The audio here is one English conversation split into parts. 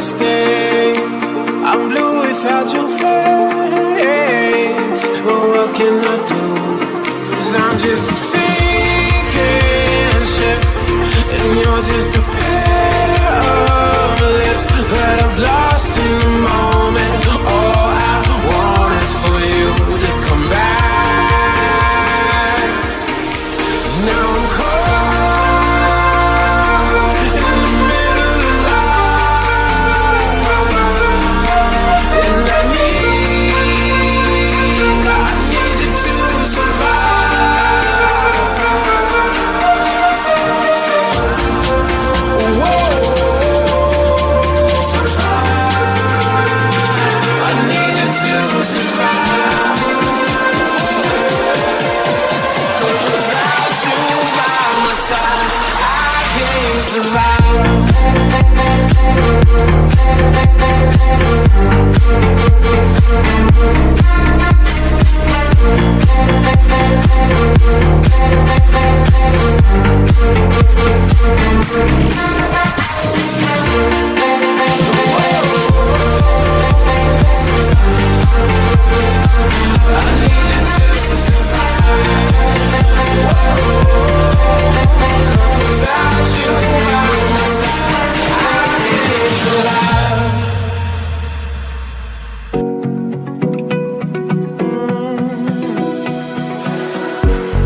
stay. I'm blue without your face. But what can I do? 'Cause I'm just a sinking ship, and you're just a pair of lips that I've lost in the moment. All I want is for you to come back. Now I'm caught in the middle of life, and I need you to survive. Whoa, I need you to survive. 'Cause without you by my side, I can't survive.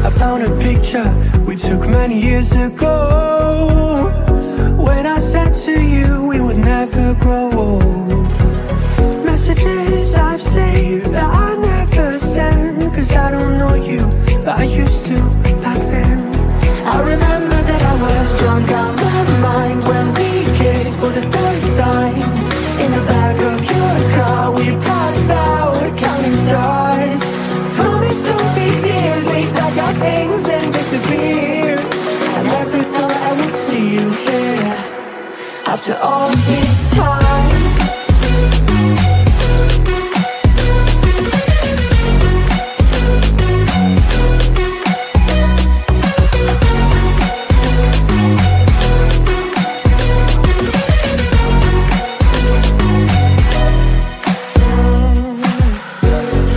I found a picture we took many years ago, when I said to you we would never grow old. Messages I've saved that I never send, 'cause I don't know you, but I used to back then. I remember that I was drunk out my mind when we kissed for the first time. In the back of your car we passed out counting stars. Promised all these years we'd pack our things and disappear. I never thought I would see you here after all this time.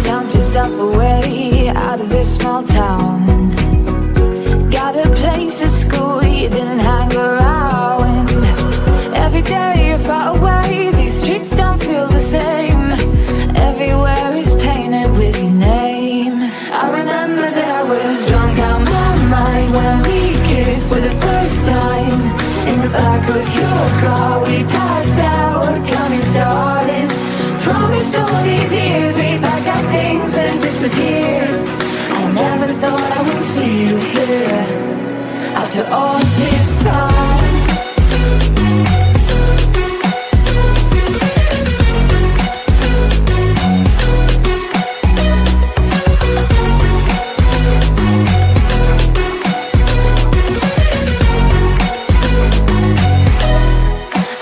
Found yourself away out of this small town. Got a place at school you didn't hang around. Every day you're far away, these streets don't feel the same. Everywhere is painted with your name. I remember that I was drunk out my mind when we kissed for the first time. In the back of your car we passed out counting stars. Promised all these years we'd pack our things and disappear. I never thought I would see you here after all this time.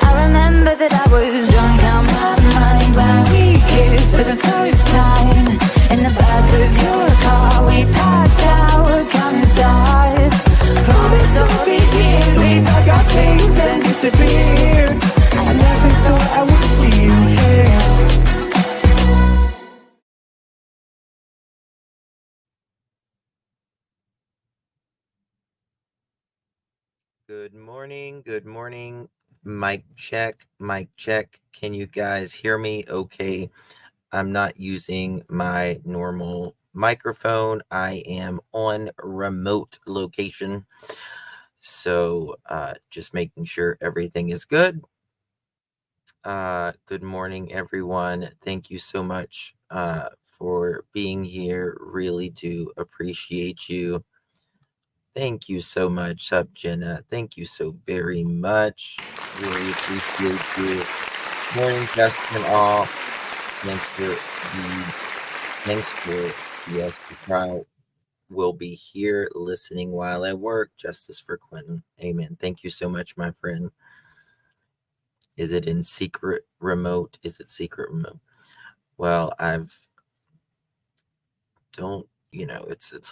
I remember that I was drunk out my mind when we kissed for the first time. In the back of your car we passed out counting stars. Promised all these years we'd pack our things and disappear. I never thought I would see you here. Good morning. Good morning. Mic check. Mic check. Can you guys hear me? Okay. I'm not using my normal microphone. I am on remote location. So just making sure everything is good. Good morning, everyone. Thank you so much for being here. Really do appreciate you. Thank you so much, Sub Jenna. Thank you so very much. Really appreciate you. Morning, Justin. All. Thanks for yes, the crowd will be here listening while at work. Justice for Quinton. Amen. Thank you so much, my friend. Is it in secret remote? Is it secret remote? Well, it's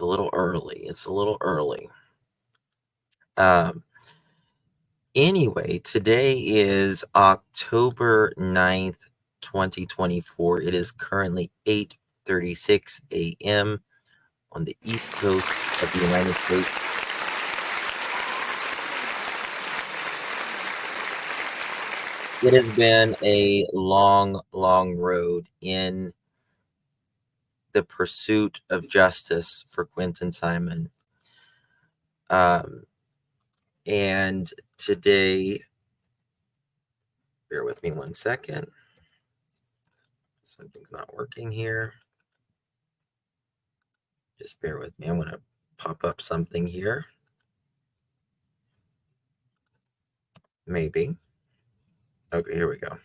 a little early. It's a little early. Anyway, today is October 9th, 2024. It is currently 8:36 a.m. on the East Coast of the United States. It has been a long, long road in the pursuit of justice for Quinton Simon. And today, bear with me 1 second. Something's not working here. Just bear with me. I'm going to pop up something here. Maybe. Okay, here we go.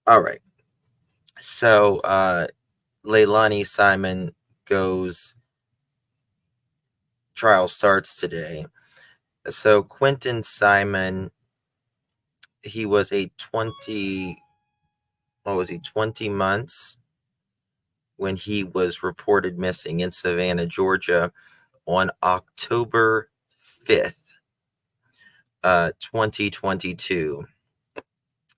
All right. So, Leilani Simon goes, trial starts today. So, Quinton Simon, he was a 20 months when he was reported missing in Savannah, Georgia on October 5th, 2022.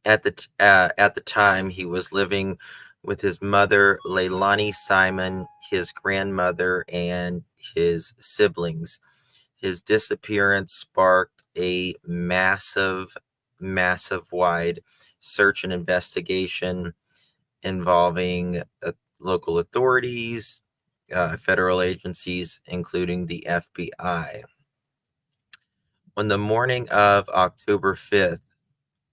At the time, he was living with his mother, Leilani Simon, his grandmother, and his siblings. His disappearance sparked a massive wide search and investigation involving local authorities, federal agencies, including the FBI. On the morning of October 5th,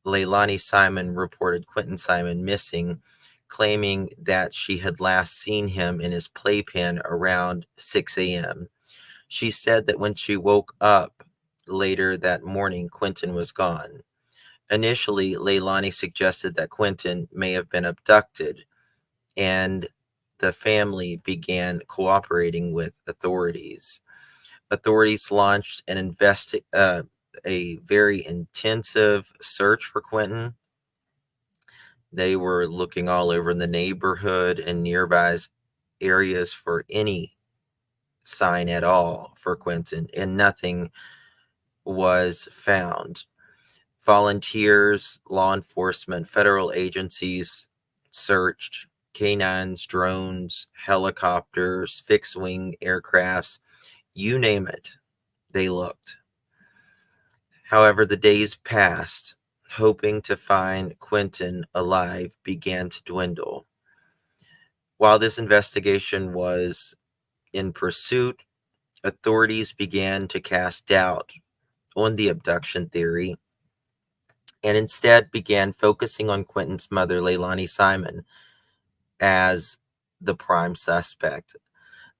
Leilani Simon reported Quinton Simon missing, claiming that she had last seen him in his playpen around 6 a.m. She said that when she woke up later that morning, Quinton was gone. Initially, Leilani suggested that Quinton may have been abducted, and the family began cooperating with authorities. Authorities launched a very intensive search for Quinton. They were looking all over the neighborhood and nearby areas for any sign at all for Quinton, and nothing was found. Volunteers, law enforcement, federal agencies searched. Canines, drones, helicopters, fixed wing aircrafts, you name it, they looked. However, the days passed. Hoping to find Quinton alive began to dwindle. While this investigation was in pursuit, authorities began to cast doubt on the abduction theory and instead began focusing on Quinton's mother, Leilani Simon, as the prime suspect.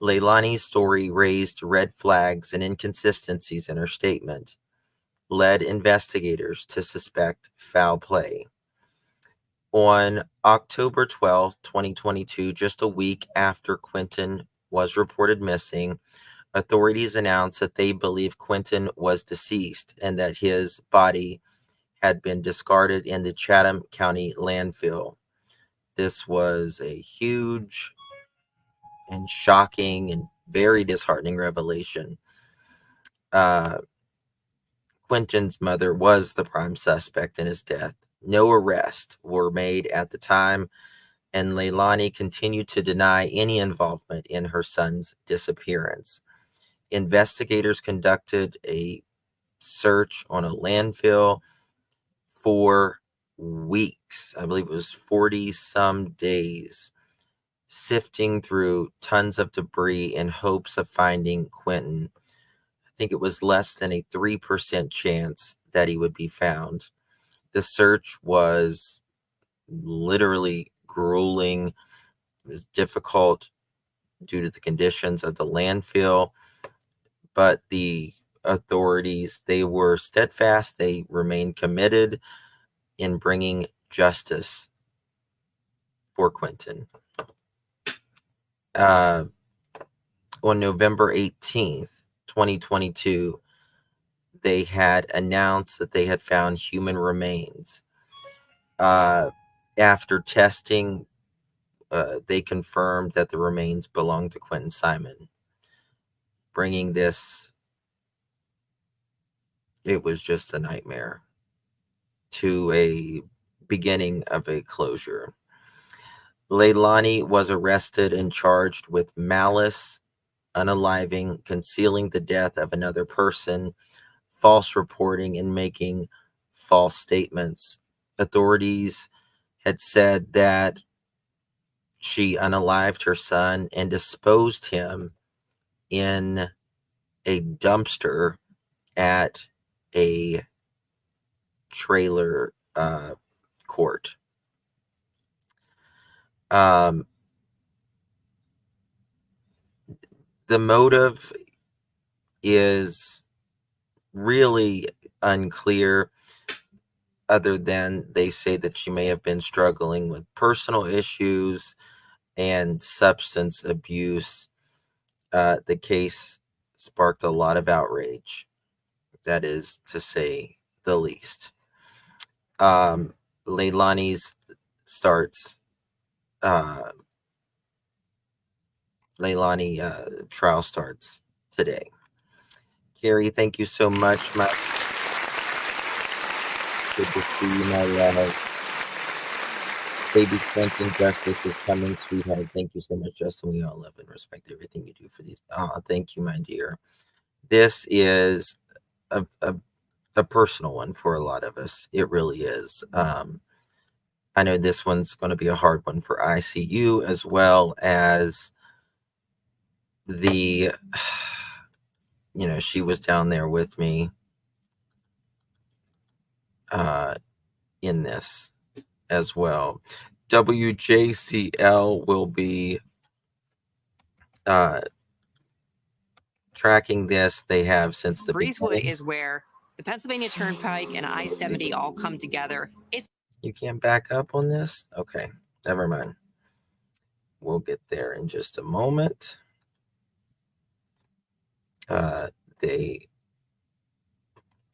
Leilani's story raised red flags and inconsistencies in her statement, led investigators to suspect foul play. On October 12, 2022, just a week after Quinton was reported missing, authorities announced that they believe Quinton was deceased and that his body had been discarded in the Chatham County landfill. This was a huge and shocking and very disheartening revelation. Quinton's mother was the prime suspect in his death. No arrests were made at the time, and Leilani continued to deny any involvement in her son's disappearance. Investigators conducted a search on a landfill for weeks. I believe it was 40 some days, sifting through tons of debris in hopes of finding Quinton. I think it was less than a 3% chance that he would be found. The search was literally grueling. It was difficult due to the conditions of the landfill, but the authorities, they were steadfast. They remained committed in bringing justice for Quinton. On November 18th, 2022, they had announced that they had found human remains. After testing, they confirmed that the remains belonged to Quinton Simon. bringing this, it was just a nightmare, to a beginning of a closure. Leilani was arrested and charged with malice, unaliving, concealing the death of another person, false reporting, and making false statements. Authorities had said that she unalived her son and disposed him in a dumpster at a trailer court. The motive is really unclear, other than they say that she may have been struggling with personal issues and substance abuse. The case sparked a lot of outrage, that is to say the least. Leilani's Leilani trial starts today. Carrie, thank you so much. Good to see you, my love. Baby Quinton, justice is coming, sweetheart. Thank you so much, Justin. We all love and respect everything you do for these. Thank you, my dear. This is a personal one for a lot of us. It really is. I know this one's going to be a hard one for ICU, as well as the, she was down there with me in this as well. WJCL will be tracking this. They have since the Breezewood beginning. is where the Pennsylvania Turnpike and I-70 all come together. You can't back up on this? Okay, never mind. We'll get there in just a moment. They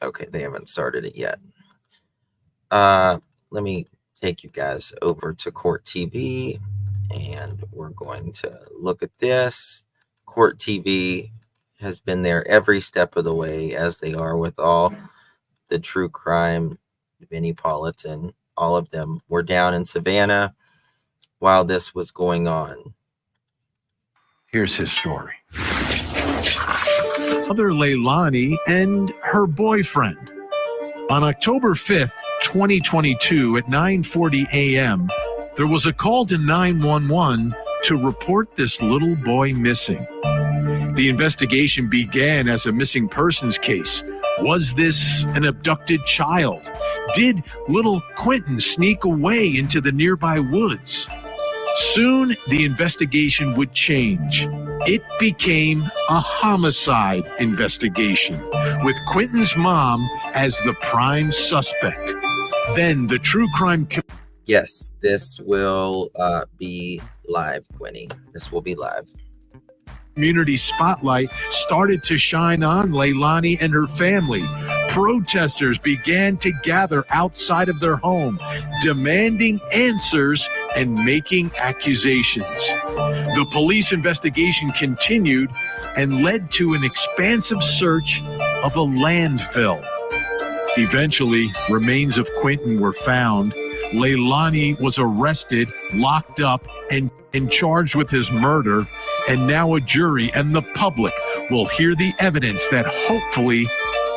haven't started it yet. Let me take you guys over to Court TV, and we're going to look at this. Court TV has been there every step of the way, as they are with all the true crime, Vinnie Politan. All of them were down in Savannah while this was going on. Here's his story. Mother Leilani and her boyfriend. On October 5th, 2022 at 9:40 a.m., there was a call to 911 to report this little boy missing. The investigation began as a missing persons case. Was this an abducted child? Did little Quinton sneak away into the nearby woods? Soon, the investigation would change. It became a homicide investigation, with Quinton's mom as the prime suspect. Then the true crime... Yes, this will be live, Quinny. This will be live. Community spotlight started to shine on Leilani and her family. Protesters began to gather outside of their home, demanding answers and making accusations. The police investigation continued and led to an expansive search of a landfill. Eventually, remains of Quinton were found. Leilani was arrested, locked up, and charged with his murder. And now a jury and the public will hear the evidence that hopefully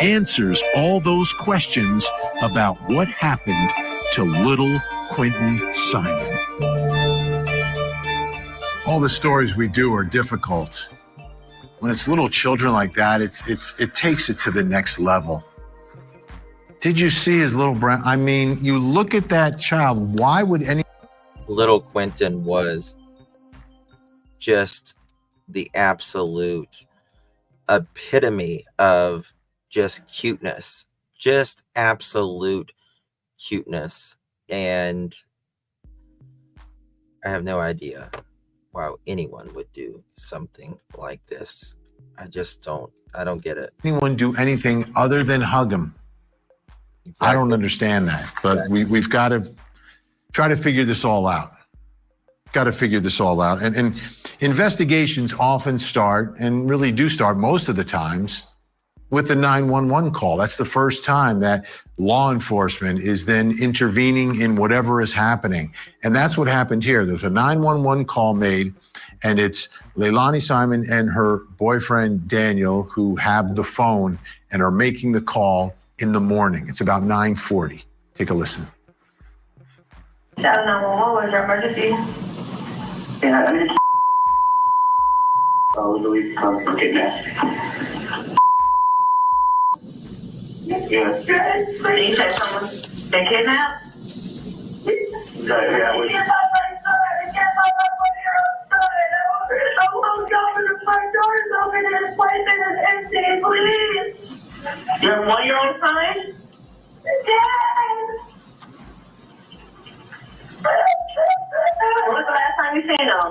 answers all those questions about what happened to little Quinton Simon. All the stories we do are difficult. When it's little children like that, it takes it to the next level. Did you see his little brown? I mean, you look at that child. Why would any... Little Quinton was just the absolute epitome of just cuteness, just absolute cuteness. And I have no idea why anyone would do something like this. I don't get it. Anyone do anything other than hug him? Exactly. I don't understand that, but we've got to try to figure this all out. got to figure this all out. And investigations often start, and really do start most of the times, with the 911 call. That's the first time that law enforcement is then intervening in whatever is happening. And that's what happened here. There's a 911 call made, and it's Leilani Simon and her boyfriend, Daniel, who have the phone and are making the call in the morning. It's about 9:40. Take a listen. Shout 911, what is your emergency? Yeah, I need to Louis come for kidnapping. Yeah. Did you say someone been kidnapped? Yeah, we... You have 1-year-old son? Dad! When was the last time you seen him?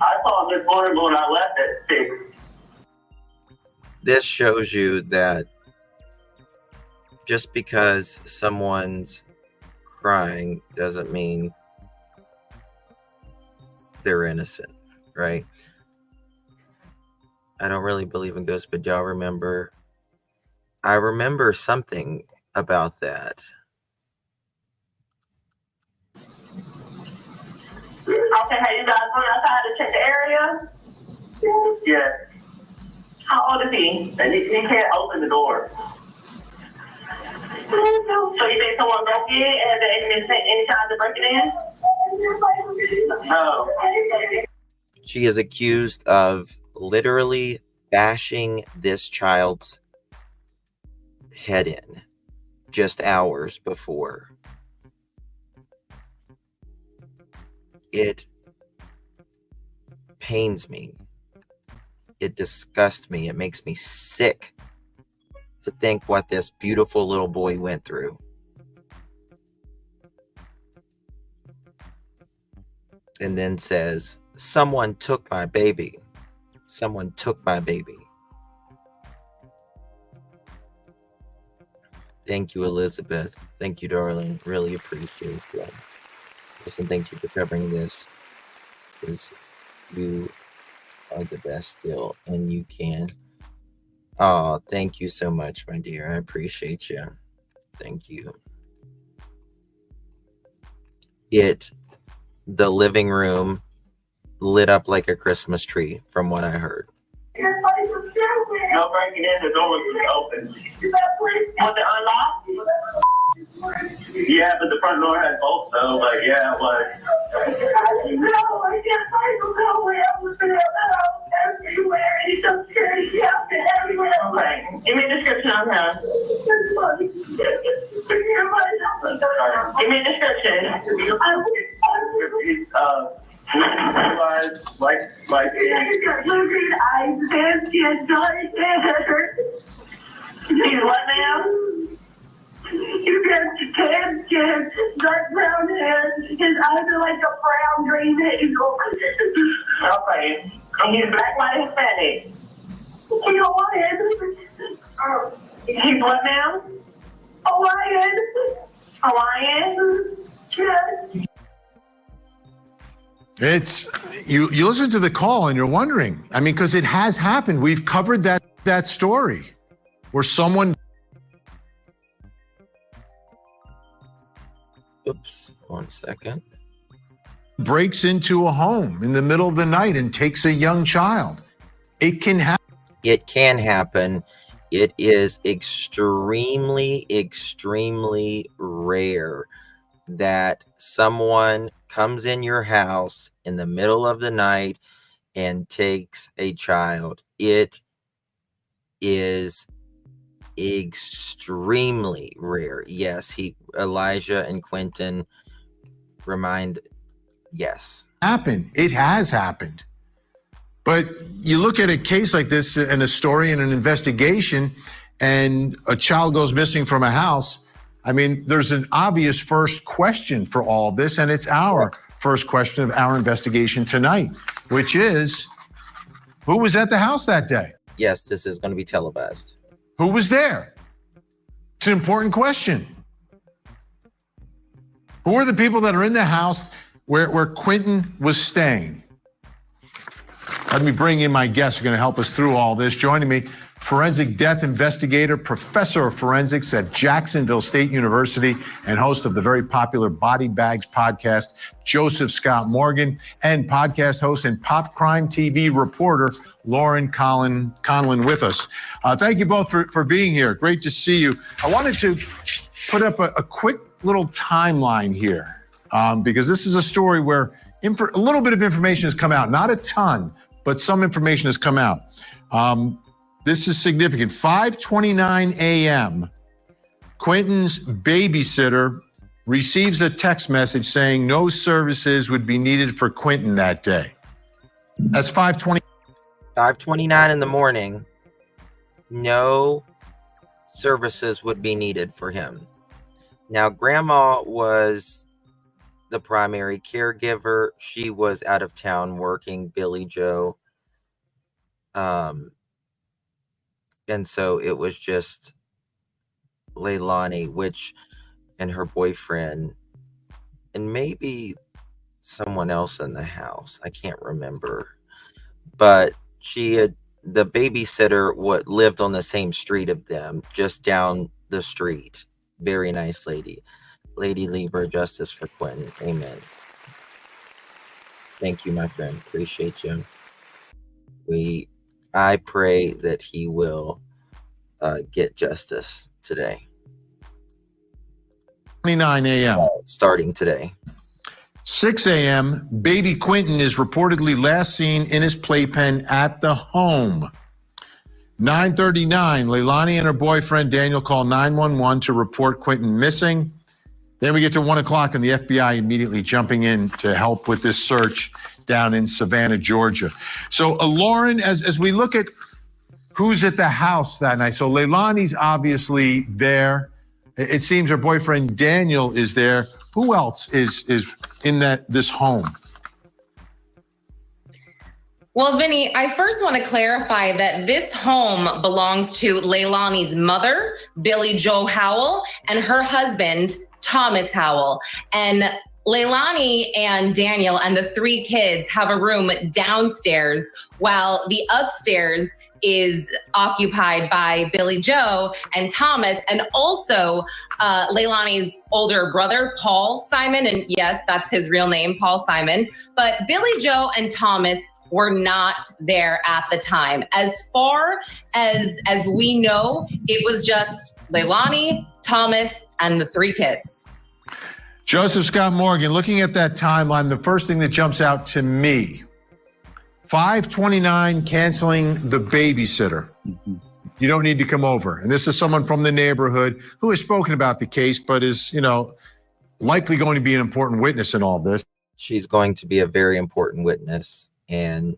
I saw him this morning when I left at 6. This shows you that just because someone's crying doesn't mean they're innocent, right? I don't really believe in ghosts, but y'all remember? I remember something about that. Okay, have you guys gone outside to check the area? Yeah. How old is he? And he can't open the door. So you think someone broke in and has any chance of breaking in? No. She is accused of literally bashing this child's head in just hours before. It pains me. It disgusts me. It makes me sick to think what this beautiful little boy went through. And then says, someone took my baby. Someone took my baby. Thank you, Elizabeth. Thank you, darling. Really appreciate it. Listen, thank you for covering this. Because you are the best still, and you can. Oh, thank you so much, my dear. I appreciate you. Thank you. The living room lit up like a Christmas tree, from what I heard. No breaking in, the door was open. Was it unlocked? Yeah, but the front door had bolts though, but yeah, it was. No, I can't find him nowhere. I was everywhere, and he's so scared. He shouted everywhere. Okay, give me a description on him. Give me a description. He's like he's got blue green eyes, and skin, dark hair. He's what now? You got tan skin, dark brown hair. His eyes are like a brown green hazel. Okay. And he's black, white, Hispanic. He's Hawaiian. He's what now? Hawaiian. Hawaiian? Yes. It's you listen to the call and you're wondering. I mean, because it has happened. We've covered that story where someone. Oops, 1 second. Breaks into a home in the middle of the night and takes a young child. It can happen. It can happen. It is extremely, extremely rare that someone comes in your house in the middle of the night and takes a child. It is extremely rare. Yes, Elijah and Quinton remind, yes. It has happened. But you look at a case like this and a story and an investigation, and a child goes missing from a house. I mean, there's an obvious first question for all of this, and it's our first question of our investigation tonight, which is, who was at the house that day? Yes, this is going to be televised. Who was there? It's an important question. Who are the people that are in the house where Quinton was staying. Let me bring in my guests who are going to help us through all this. Joining me, forensic death investigator, professor of forensics at Jacksonville State University, and host of the very popular Body Bags podcast, Joseph Scott Morgan, and podcast host and Pop Crime TV reporter, Lauren Conlon with us. Thank you both for being here. Great to see you. I wanted to put up a quick little timeline here because this is a story where a little bit of information has come out, not a ton, but some information has come out. This is significant. 5:29 a.m., Quinton's babysitter receives a text message saying no services would be needed for Quinton that day. That's 5:29 in the morning. No services would be needed for him. Now, Grandma was the primary caregiver. She was out of town working, Billy Joe. And so it was just Leilani, and her boyfriend, and maybe someone else in the house. I can't remember. But the babysitter lived on the same street of them, just down the street. Very nice lady. Lady Libra, justice for Quinton. Amen. Thank you, my friend. Appreciate you. I pray that he will get justice today. 29 a.m. Starting today. 6 a.m., baby Quinton is reportedly last seen in his playpen at the home. 9:39, Leilani and her boyfriend Daniel call 911 to report Quinton missing. Then we get to 1 o'clock and the FBI immediately jumping in to help with this search down in Savannah, Georgia. So Lauren, as we look at who's at the house that night, so Leilani's obviously there. It seems her boyfriend Daniel is there. Who else is in this home? Well, Vinny, I first want to clarify that this home belongs to Leilani's mother, Billy Joe Howell, and her husband, Thomas Howell. And Leilani and Daniel and the three kids have a room downstairs while the upstairs is occupied by Billy Joe and Thomas, and also Leilani's older brother, Paul Simon. And yes, that's his real name, Paul Simon. But Billy Joe and Thomas were not there at the time. As far as we know, it was just Leilani, Thomas, and the three kids. Joseph Scott Morgan, looking at that timeline, the first thing that jumps out to me, 5:29, canceling the babysitter. You don't need to come over. And this is someone from the neighborhood who has spoken about the case, but is, likely going to be an important witness in all this. She's going to be a very important witness. And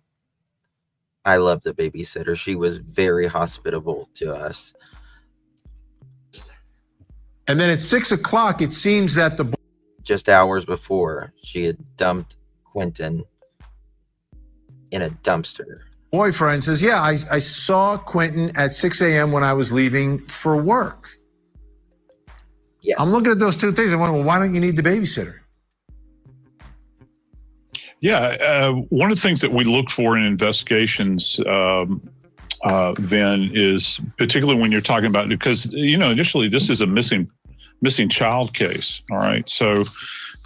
I love the babysitter. She was very hospitable to us. And then at 6 o'clock, it seems that just hours before, she had dumped Quinton in a dumpster. Boyfriend says, yeah, I saw Quinton at 6 a.m. when I was leaving for work. Yes. I'm looking at those two things. I wonder, well, why don't you need the babysitter? Yeah, one of the things that we look for in investigations, Vin, is particularly when you're talking about, because, initially this is a missing child case. All right. So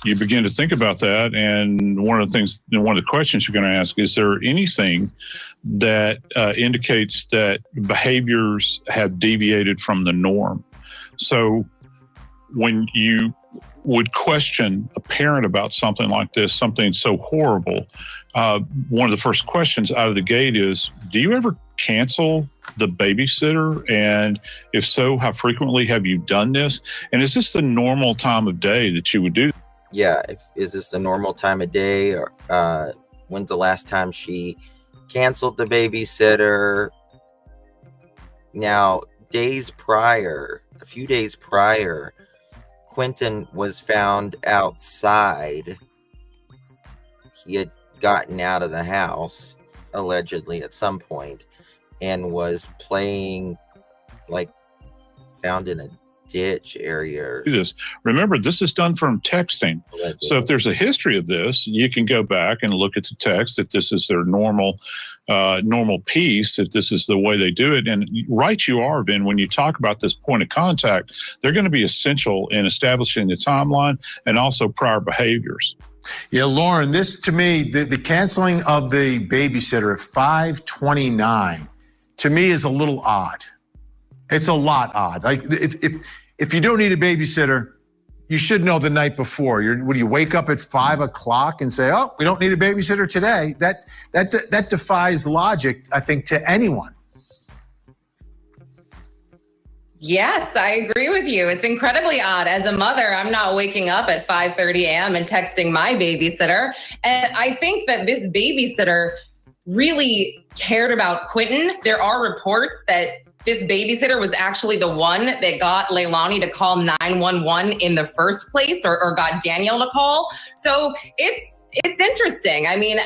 you begin to think about that. And one of the questions you're going to ask, is there anything that indicates that behaviors have deviated from the norm? So when you would question a parent about something like this, something so horrible, one of the first questions out of the gate is, do you ever cancel the babysitter? And if so, how frequently have you done this? And is this the normal time of day that you would do? Yeah. Is this the normal time of day? Or when's the last time she canceled the babysitter? Now, a few days prior, Quinton was found outside. He had gotten out of the house, allegedly at some point, and was playing, found in a ditch area. Do this. Remember, this is done from texting. So if there's a history of this, you can go back and look at the text. If this is their normal piece, if this is the way they do it, and right you are, Vin, when you talk about this point of contact, they're going to be essential in establishing the timeline and also prior behaviors. Yeah, Lauren, this to me, the canceling of the babysitter at 5:29, to me is a little odd. It's a lot odd. Like if you don't need a babysitter, you should know the night before. Would you wake up at 5 o'clock and say, "Oh, we don't need a babysitter today"? That defies logic, I think, to anyone. Yes, I agree with you. It's incredibly odd. As a mother, I'm not waking up at 5:30 a.m. and texting my babysitter. And I think that this babysitter really cared about Quinton. There are reports that this babysitter was actually the one that got Leilani to call 911 in the first place, or got Daniel to call. So it's interesting. I mean,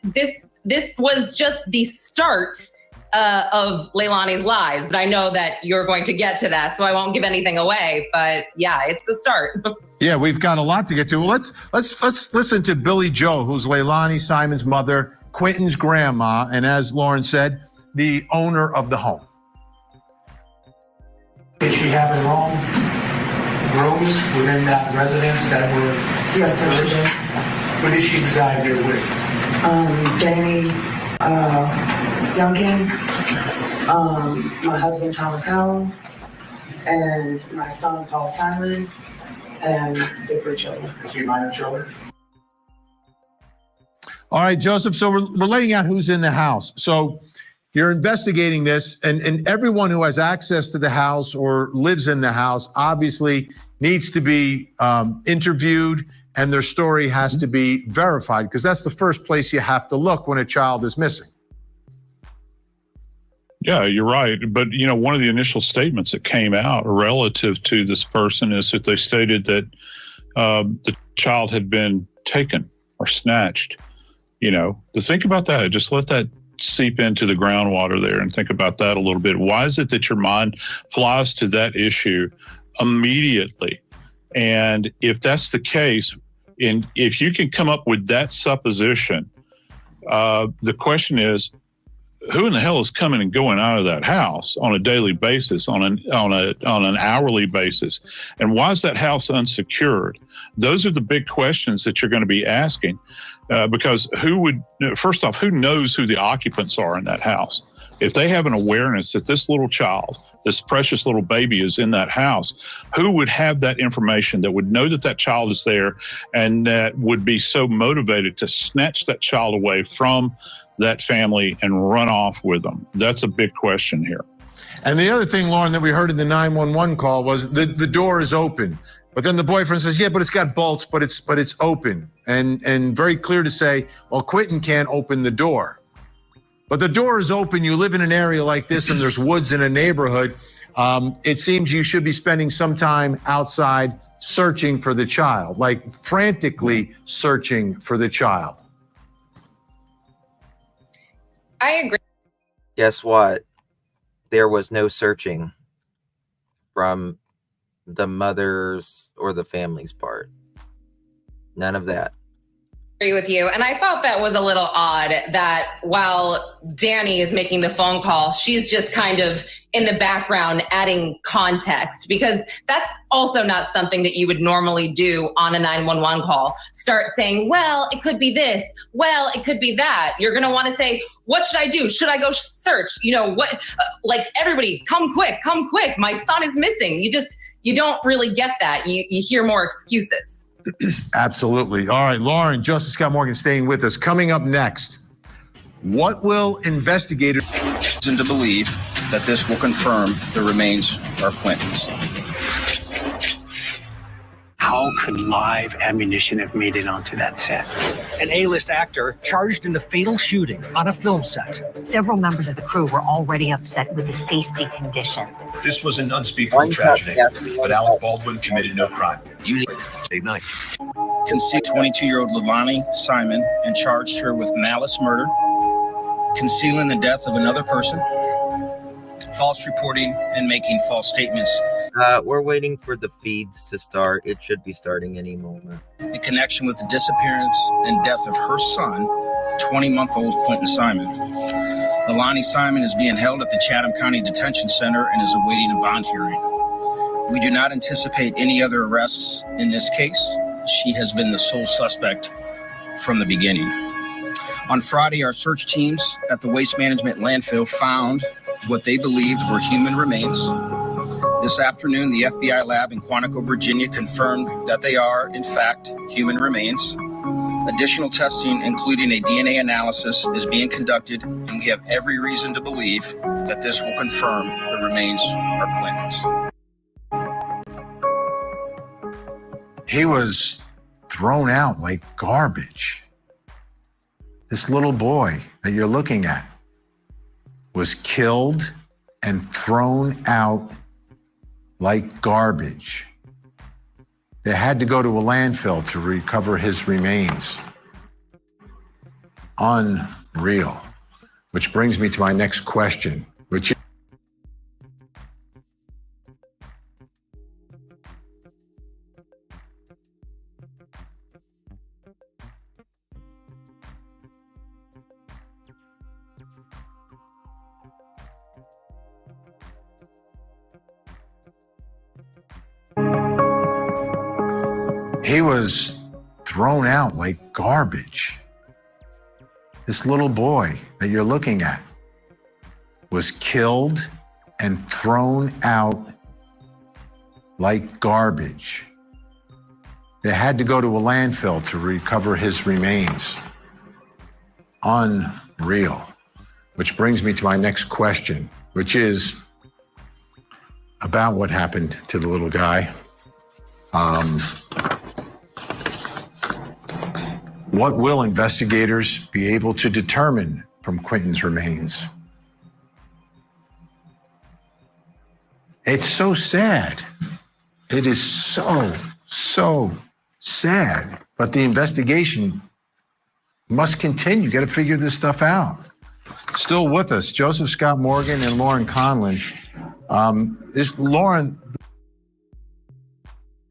this was just the start of Leilani's lies, but I know that you're going to get to that, so I won't give anything away. But yeah, it's the start. Yeah, we've got a lot to get to. Well, let's listen to Billy Joe, who's Leilani Simon's mother, Quinton's grandma, and as Lauren said, the owner of the home. Did she have her own rooms within that residence that were? Yes, sir. Who did she reside here with? Danny Youngkin, my husband Thomas Howell, and my son Paul Simon, and the three children. 3 minor children. All right, Joseph, so we're laying out who's in the house. So you're investigating this, and everyone who has access to the house or lives in the house obviously needs to be interviewed, and their story has to be verified, because that's the first place you have to look when a child is missing. Yeah, you're right. But, one of the initial statements that came out relative to this person is that they stated that the child had been taken or snatched. To think about that, just let that seep into the groundwater there and think about that a little bit. Why is it that your mind flies to that issue immediately? And if that's the case, and if you can come up with that supposition, the question is, who in the hell is coming and going out of that house on a daily basis, on an hourly basis? And why is that house unsecured? Those are the big questions that you're going to be asking, because first off, who knows who the occupants are in that house? If they have an awareness that this little child, this precious little baby is in that house, who would have that information, that would know that that child is there, and that would be so motivated to snatch that child away from that family and run off with them? That's a big question here. And the other thing, Lauren, that we heard in the 911 call was the door is open. But then the boyfriend says, yeah, but it's got bolts, but it's open. And very clear to say, well, Quinton can't open the door. But the door is open. You live in an area like this and there's woods in a neighborhood. It seems you should be spending some time outside searching for the child, like frantically searching for the child. I agree. Guess what? There was no searching from the mother's or the family's part. None of that. Agree with you. And I thought that was a little odd that while Danny is making the phone call, she's just kind of in the background adding context, because that's also not something that you would normally do on a 911 call. Start saying, well, it could be this. Well, it could be that. You're going to want to say, what should I do? Should I go search? Like everybody, come quick. My son is missing. You don't really get that. You hear more excuses. Absolutely. All right, Lauren, Justice Scott Morgan staying with us. Coming up next, what will investigators to believe that this will confirm the remains are Quinton's? How could live ammunition have made it onto that set? An A-list actor charged in the fatal shooting on a film set. Several members of the crew were already upset with the safety conditions. This was an unspeakable tragedy, but Alec Baldwin committed no crime. Conceived 22-year-old Leilani Simon and charged her with malice murder, concealing the death of another person, false reporting, and making false statements. We're waiting for the feeds to start. It should be starting any moment. In connection with the disappearance and death of her son, 20-month-old Quinton Simon. Leilani Simon is being held at the Chatham County Detention Center and is awaiting a bond hearing. We do not anticipate any other arrests in this case. She has been the sole suspect from the beginning. On Friday, our search teams at the Waste Management Landfill found what they believed were human remains. This afternoon, the FBI lab in Quantico, Virginia, confirmed that they are, in fact, human remains. Additional testing, including a DNA analysis, is being conducted, and we have every reason to believe that this will confirm the remains are Quinton's. He was thrown out like garbage. This little boy that you're looking at was killed and thrown out like garbage. They had to go to a landfill to recover his remains. Unreal. Which brings me to my next question, which he was thrown out like garbage. This little boy that you're looking at was killed and thrown out like garbage. They had to go to a landfill to recover his remains. Unreal. Which brings me to my next question, which is about what happened to the little guy. What will investigators be able to determine from Quinton's remains? It's so sad. It is so sad. But the investigation must continue. You got to figure this stuff out. Still with us, Joseph Scott Morgan and Lauren Conlon. Is Lauren?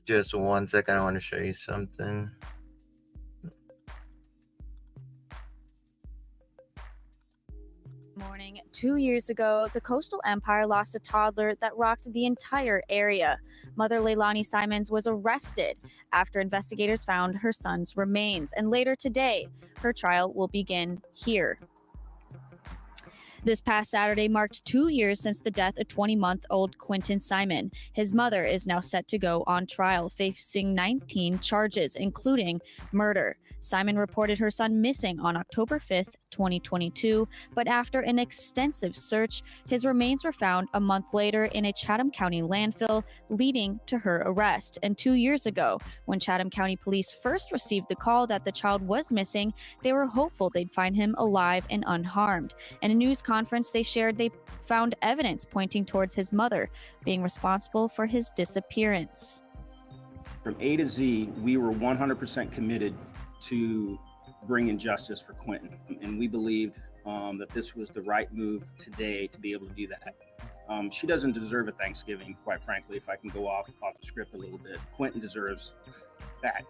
Just 1 second. I want to show you something. Morning. 2 years ago, the Coastal Empire lost a toddler that rocked the entire area. Mother Leilani Simons was arrested after investigators found her son's remains. And later today, her trial will begin here. This past Saturday marked 2 years since the death of 20-month-old Quinton Simon. His mother is now set to go on trial, facing 19 charges, including murder. Simon reported her son missing on October 5th, 2022, but after an extensive search, his remains were found a month later in a Chatham County landfill, leading to her arrest. And 2 years ago, when Chatham County Police first received the call that the child was missing, they were hopeful they'd find him alive and unharmed. In a news conference they shared, they found evidence pointing towards his mother being responsible for his disappearance. From A to Z, we were 100% committed to bringing justice for Quinton, and we believed that this was the right move today to be able to do that. She doesn't deserve a Thanksgiving, quite frankly, if I can go off the script a little bit. Quinton deserves that.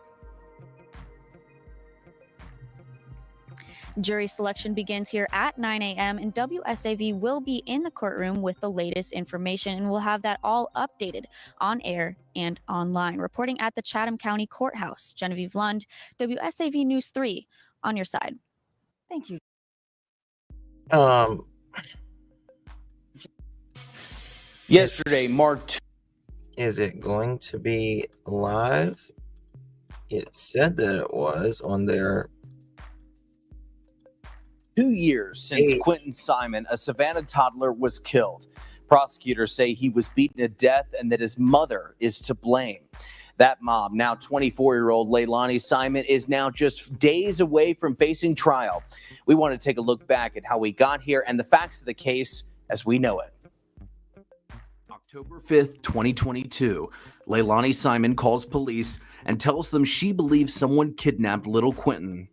Jury selection begins here at 9 a.m. and WSAV will be in the courtroom with the latest information, and we'll have that all updated on air and online. Reporting at the Chatham County Courthouse, Genevieve Lund, WSAV News 3, on your side. Thank you. Yesterday marked. Is it going to be live? It said that it was on their 2 years since Quinton Simon, a Savannah toddler, was killed. Prosecutors say he was beaten to death and that his mother is to blame. That mom, now 24-year-old Leilani Simon, is now just days away from facing trial. We want to take a look back at how we got here and the facts of the case as we know it. October 5th, 2022, Leilani Simon calls police and tells them she believes someone kidnapped little Quinton.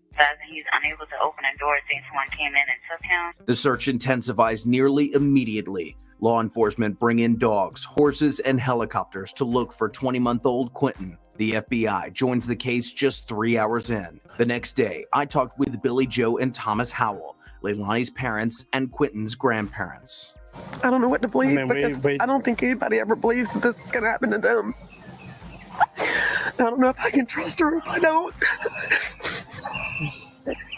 He's unable to open a door since someone came in and took him. The search intensifies nearly immediately. Law enforcement bring in dogs, horses, and helicopters to look for 20-month-old Quinton. The FBI joins the case just 3 hours in. The next day, I talked with Billy Joe and Thomas Howell, Leilani's parents and Quinton's grandparents. I don't know what to believe because I don't think anybody ever believes that this is going to happen to them. I don't know if I can trust her if I don't.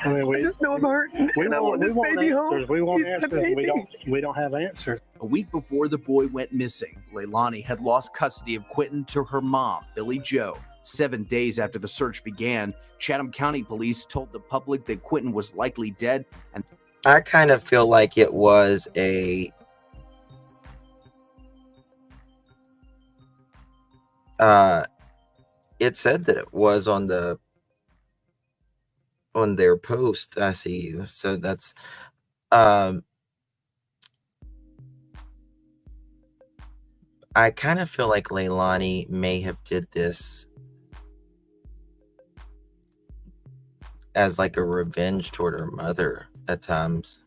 I just know I'm hurting and I want this baby home. We want He's the answers. baby. We don't have answers. A week before the boy went missing, Leilani had lost custody of Quinton to her mom, Billy Joe. 7 days after the search began, Chatham County Police told the public that Quinton was likely dead. And I kind of feel like it was a it said that it was on their post. I see you. So that's I kind of feel like Leilani may have did this as like a revenge toward her mother at times,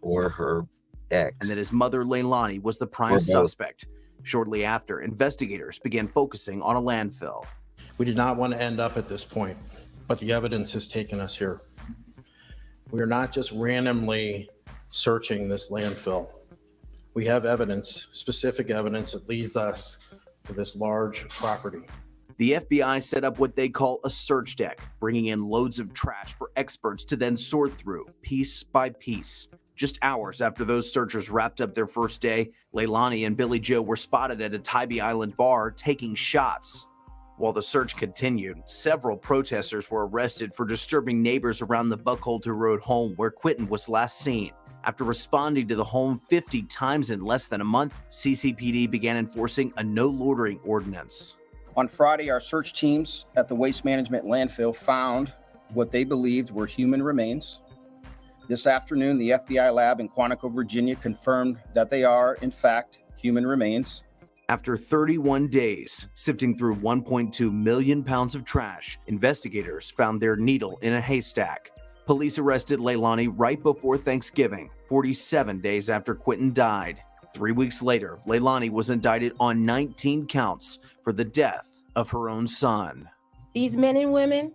or her ex. And that his mother, Leilani, was the prime suspect. Shortly after, investigators began focusing on a landfill. We did not want to end up at this point, but the evidence has taken us here. We are not just randomly searching this landfill. We have evidence, specific evidence that leads us to this large property. The FBI set up what they call a search deck, bringing in loads of trash for experts to then sort through piece by piece. Just hours after those searchers wrapped up their first day, Leilani and Billy Joe were spotted at a Tybee Island bar taking shots. While the search continued, several protesters were arrested for disturbing neighbors around the Buckholter Road home where Quinton was last seen. After responding to the home 50 times in less than a month, CCPD began enforcing a no loitering ordinance. On Friday, our search teams at the Waste Management Landfill found what they believed were human remains. This afternoon, the FBI lab in Quantico, Virginia confirmed that they are, in fact, human remains. After 31 days, sifting through 1.2 million pounds of trash, investigators found their needle in a haystack. Police arrested Leilani right before Thanksgiving, 47 days after Quinton died. 3 weeks later, Leilani was indicted on 19 counts for the death of her own son. These men and women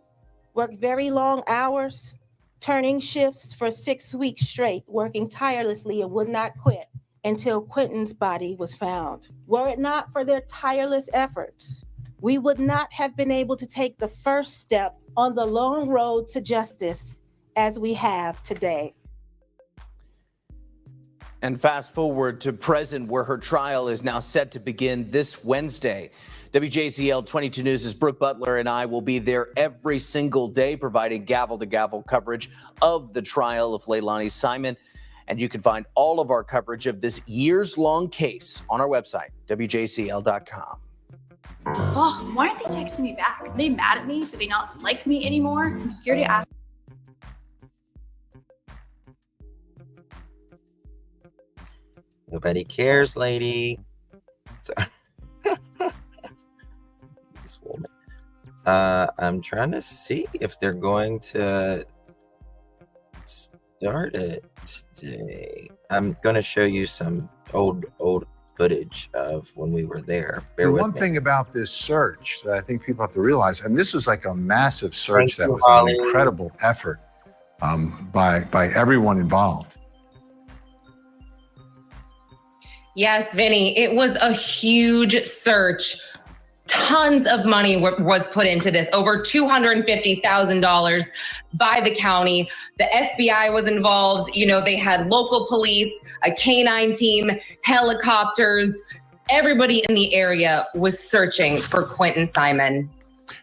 worked very long hours, turning shifts for 6 weeks straight, working tirelessly and would not quit until Quinton's body was found. Were it not for their tireless efforts, we would not have been able to take the first step on the long road to justice as we have today. And fast forward to present, where her trial is now set to begin this Wednesday. WJCL 22 News' Brooke Butler and I will be there every single day, providing gavel-to-gavel coverage of the trial of Leilani Simon. And you can find all of our coverage of this years-long case on our website, WJCL.com. Oh, why aren't they texting me back? Are they mad at me? Do they not like me anymore? I'm scared to ask. Nobody cares, lady. This woman. I'm trying to see if they're going to start it today. I'm going to show you some old footage of when we were there. The one thing about this search that I think people have to realize, and this was like a massive search that was an incredible effort by everyone involved. Yes, Vinny, it was a huge search. Tons of money was put into this, over $250,000 by the county. The FBI was involved. You know, they had local police, a canine team, helicopters. Everybody in the area was searching for Quinton Simon.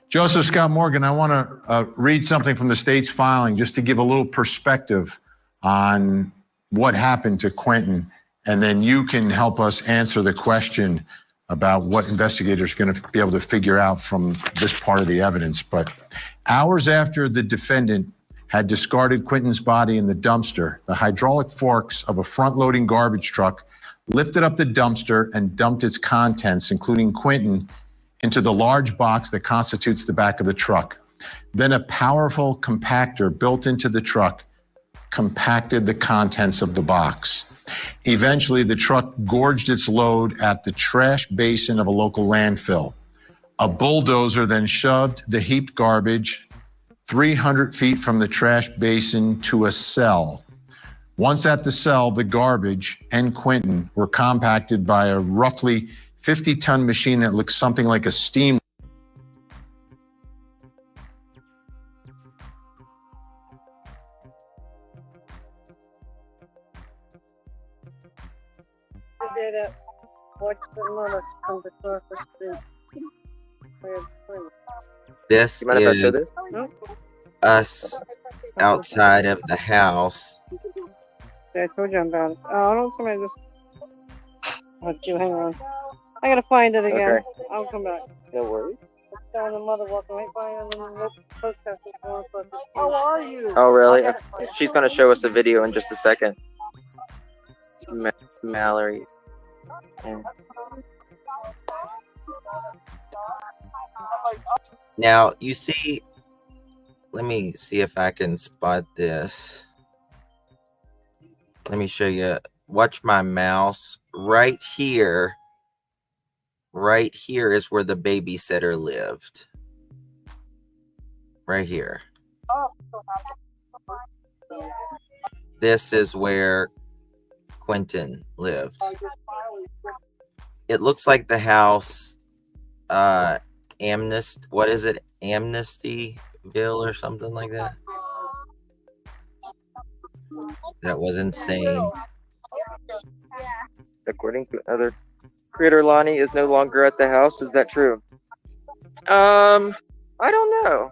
Joseph Scott Morgan, I want to read something from the state's filing just to give a little perspective on what happened to Quinton. And then you can help us answer the question about what investigators are going to be able to figure out from this part of the evidence. But hours after the defendant had discarded Quinton's body in the dumpster, the hydraulic forks of a front-loading garbage truck lifted up the dumpster and dumped its contents, including Quinton, into the large box that constitutes the back of the truck. Then a powerful compactor built into the truck compacted the contents of the box. Eventually, the truck gorged its load at the trash basin of a local landfill. A bulldozer then shoved the heaped garbage 300 feet from the trash basin to a cell. Once at the cell, the garbage and Quinton were compacted by a roughly 50-ton machine that looks something like a steam. This is us outside of the house. Yeah, I told you about it. Oh, I don't know. Somebody just. Oh, Jim, hang on. I gotta find it again. Okay. I'll come back. No worries. The mother walking right by and the protesters going for it. How are you? Oh, really? She's going to show us a video in just a second. Mallory. Yeah. Now, you see, let me see if I can spot this. Let me show you. Watch my mouse. Right here is where the babysitter lived. Right here. This is where Quinton lived. It looks like the house, what is it? Amnestyville or something like that. That was insane. According to other creator, Lonnie is no longer at the house. Is that true? I don't know.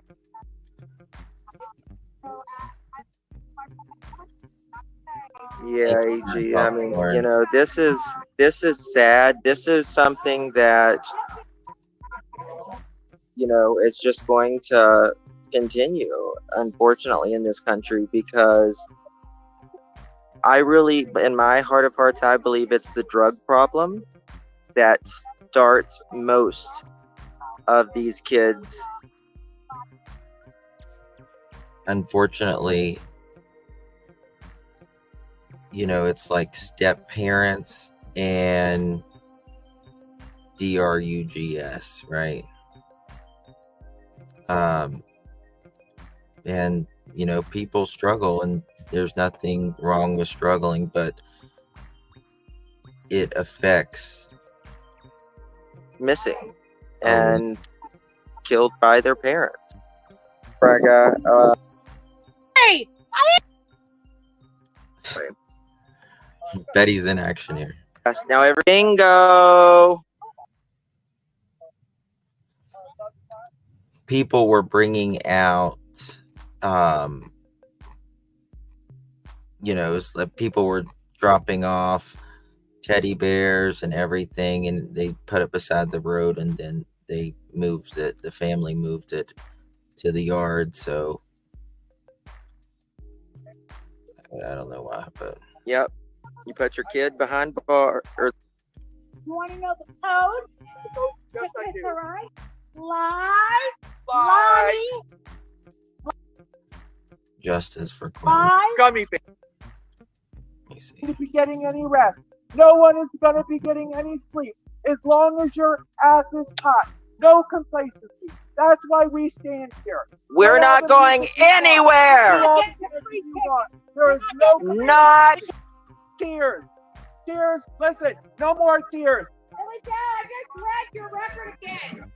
Yeah, AG. I mean, you know, this is sad. This is something that, you know, it's just going to continue, unfortunately, in this country, because I really, in my heart of hearts, I believe it's the drug problem that starts most of these kids. Unfortunately, you know, it's like step parents and drugs, right? And, you know, people struggle, and there's nothing wrong with struggling, but it affects missing and killed by their parents. Braga, Hey! Betty's in action here. Yes, now every bingo. People were bringing out, you know, people were dropping off teddy bears and everything, and they put it beside the road, and then they moved it. The family moved it to the yard. So I don't know why, but yep. You put your kid behind bar. You want to know the code? Yes, I do. All right. Live. Justice for Quinton. Gummy bear. Let me see. To be getting any rest. No one is going to be getting any sleep as long as your ass is hot. No complacency. That's why we stand here. We're not going anywhere. There is no not tears. Tears. Listen, no more tears. I just read your record again.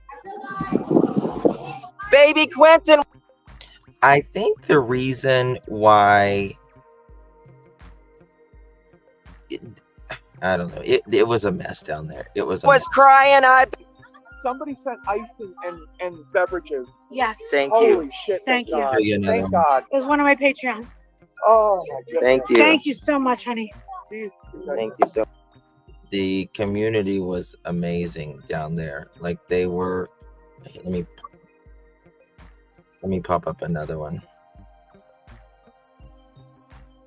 Baby Quinton. I think the reason why I don't know. It was a mess down there. It was crying. Somebody sent ice and beverages. Yes. Thank Holy you. Holy shit. Thank you. Thank God. It was one of my Patreons. Oh my goodness. Thank you. Thank you so much, honey. Thank you so much. The community was amazing down there. Like they were. Let me pop up another one.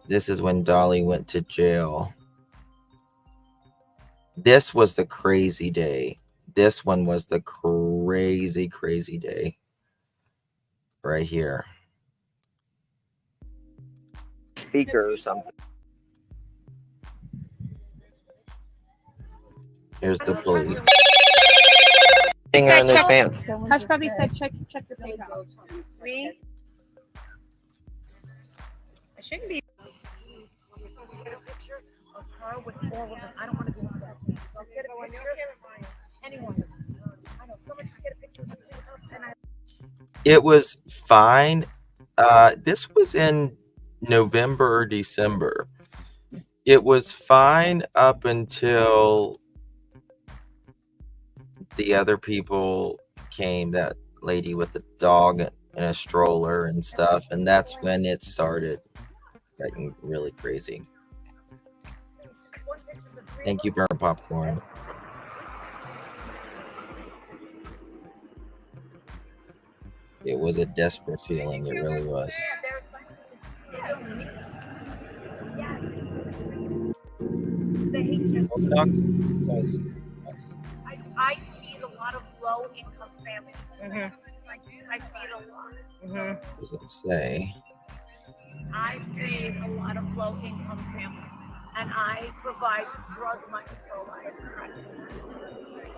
This is when Dolly went to jail. This was the crazy day. This one was the crazy, crazy day. Right here. speaker or something. Here's the police. Putting her in their pants. Hush Puppy said check your PayPal. Me? I shouldn't be. Of her with all of them. I don't want to do that. Let's get a picture. Anyone. I know someone should get a picture of us and I. It was fine. This was in November or December. It was fine up until the other people came, that lady with the dog and a stroller and stuff, and that's when it started getting really crazy. Thank you, Burnt Popcorn. It was a desperate feeling. It really was. Nice. I feed a lot of low-income families. I feed a lot. What does it say? I feed a lot of low-income families, and I provide drug money for a lot of them.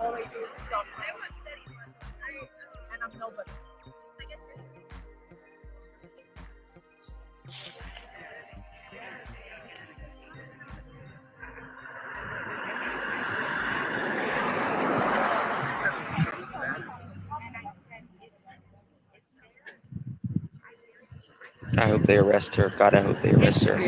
All they do is stuff, and I'm nobody. I hope they arrest her. God, I hope they arrest her.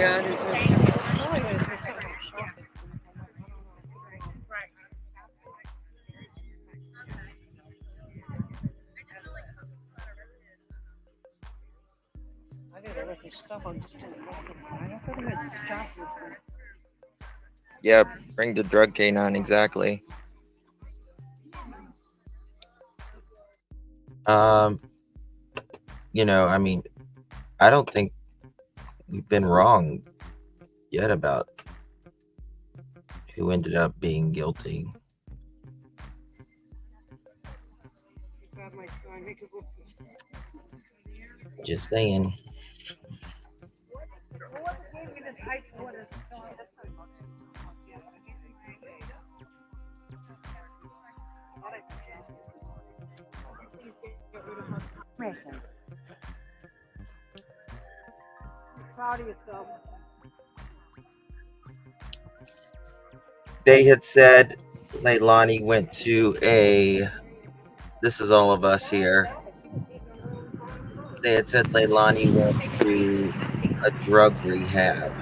Yeah, bring the drug canine, exactly. You know, I mean, I don't think we've been wrong yet about who ended up being guilty. Just saying. Proud of yourself. They had said Leilani went to a, this is all of us here. They had said Leilani went to a drug rehab.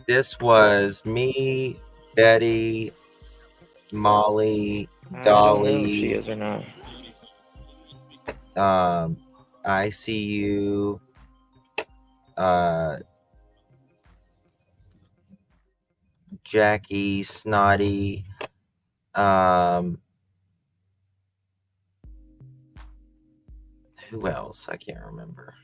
This was me, Betty, Molly, Dolly. I don't know if she is or not. ICU, Jackie, Snotty, who else? I can't remember.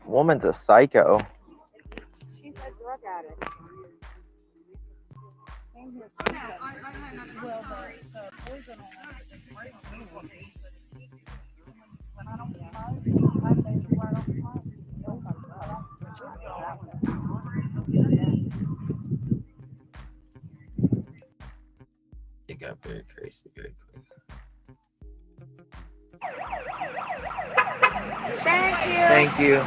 Woman's a psycho. She's a drug addict. It got very crazy very quick. Thank you.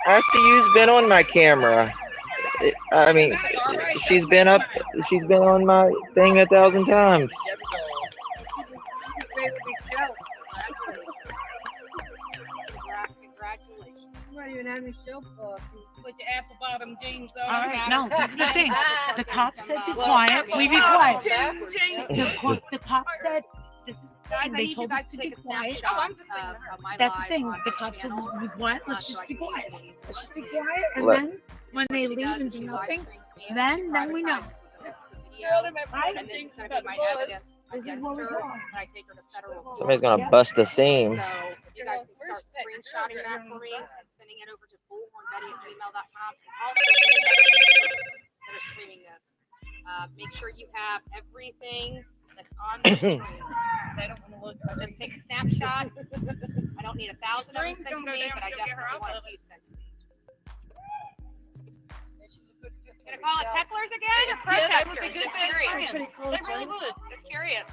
ICU's been on my camera. I mean, she's been on my thing 1,000 times. Put your apple bottom jeans on. All right, no, this is the thing. The cop said be quiet. We be quiet. The cop said, Guys, I They need you told guys us to to take be a quiet. snapshot of my That's the live thing. on The my cops channel, told us to be quiet. Let's so just I be can quiet. easily- Let's just be quiet. And Let- then when they leave and do nothing, then we know. And this is going to be my evidence This is what we against her want. when I take her to federal court. Somebody's gonna bust the seam. So if you guys can start screenshotting that for me and sending it over to bullhornbetty@gmail.com. And also, that are streaming this, make sure you have everything that's on the screen. I don't want to look. Just take a snapshot. I don't need 1,000 of them sent to me, but I definitely want a few sent to me. Gonna call us hecklers again or protesters? Just curious. Just curious.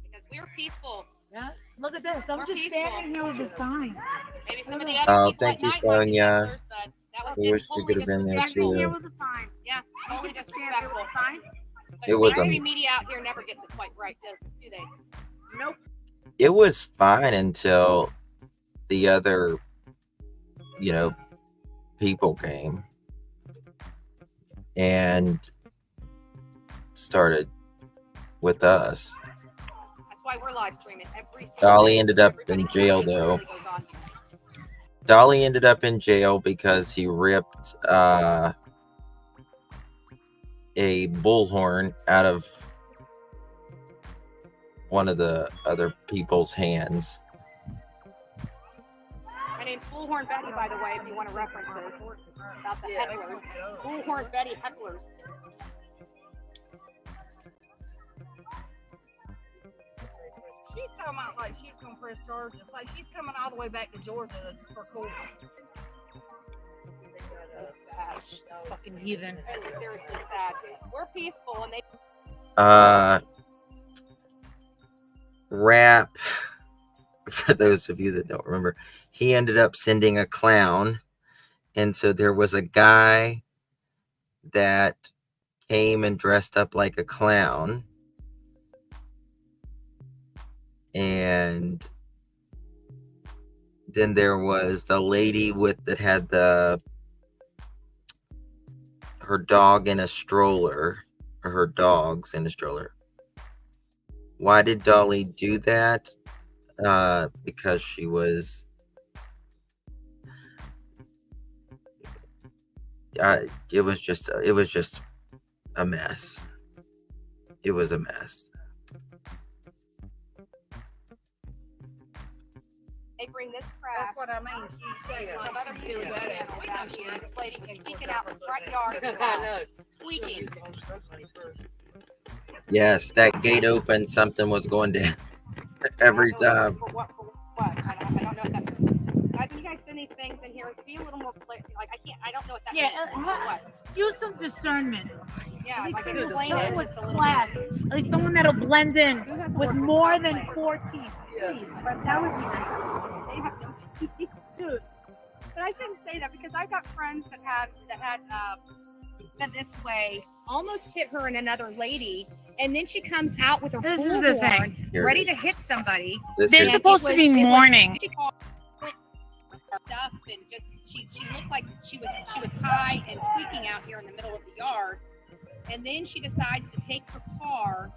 Because we're peaceful. Yeah. Look at this. I'm We're just peaceful. standing here with a sign. Maybe some of the other Oh, people thank at you, night might be Sonia. hecklers, but that was I wish you totally could have been there disrespectful. too. With a sign. Yeah, totally disrespectful. But It was mainstream media out here never gets it quite right, do they? Nope. It was fine until the other, people came and started with us. That's why we're live streaming every single Dolly day. ended up in Everybody jail knows what though. really goes on here. Dolly ended up in jail because he ripped a bullhorn out of one of the other people's hands. My name's Bullhorn Betty, by the way, if you want to reference it. About the hecklers. Bullhorn Betty hecklers. She's talking about like she's gonna press charges. Like she's coming all the way back to Georgia for court. Fucking heathen. Seriously sad. We're peaceful and they Rap, for those of you that don't remember, he ended up sending a clown. And so there was a guy that came and dressed up like a clown. And then there was the lady that had her dog in a stroller, or her dogs in a stroller. Why did Dolly do that? Because she was it was just a mess. It was a mess. They bring this crap. That's what I mean. Some other people out here. This lady was tweaking out in the front yard of the house. Tweaking. Yes, that gate opened, something was going down every time. For what? I don't know if that. Guys, when you guys send these things in here, be a little more clear. Like, I don't know what that means. For what? Use some discernment. Yeah, like Someone explain it with just a little class. bit. Like someone that'll blend in with more than 4 teeth. Please. But that would be nice. They have no teeth. Dude. But I shouldn't say that because I've got friends that had this way, almost hit her and another lady, and then she comes out with her This is the bullhorn, thing. Here it ready is. to hit somebody. This They're is- supposed to be mourning. She called stuff and just she looked like she was high and tweaking out here in the middle of the yard, and then she decides to take her car.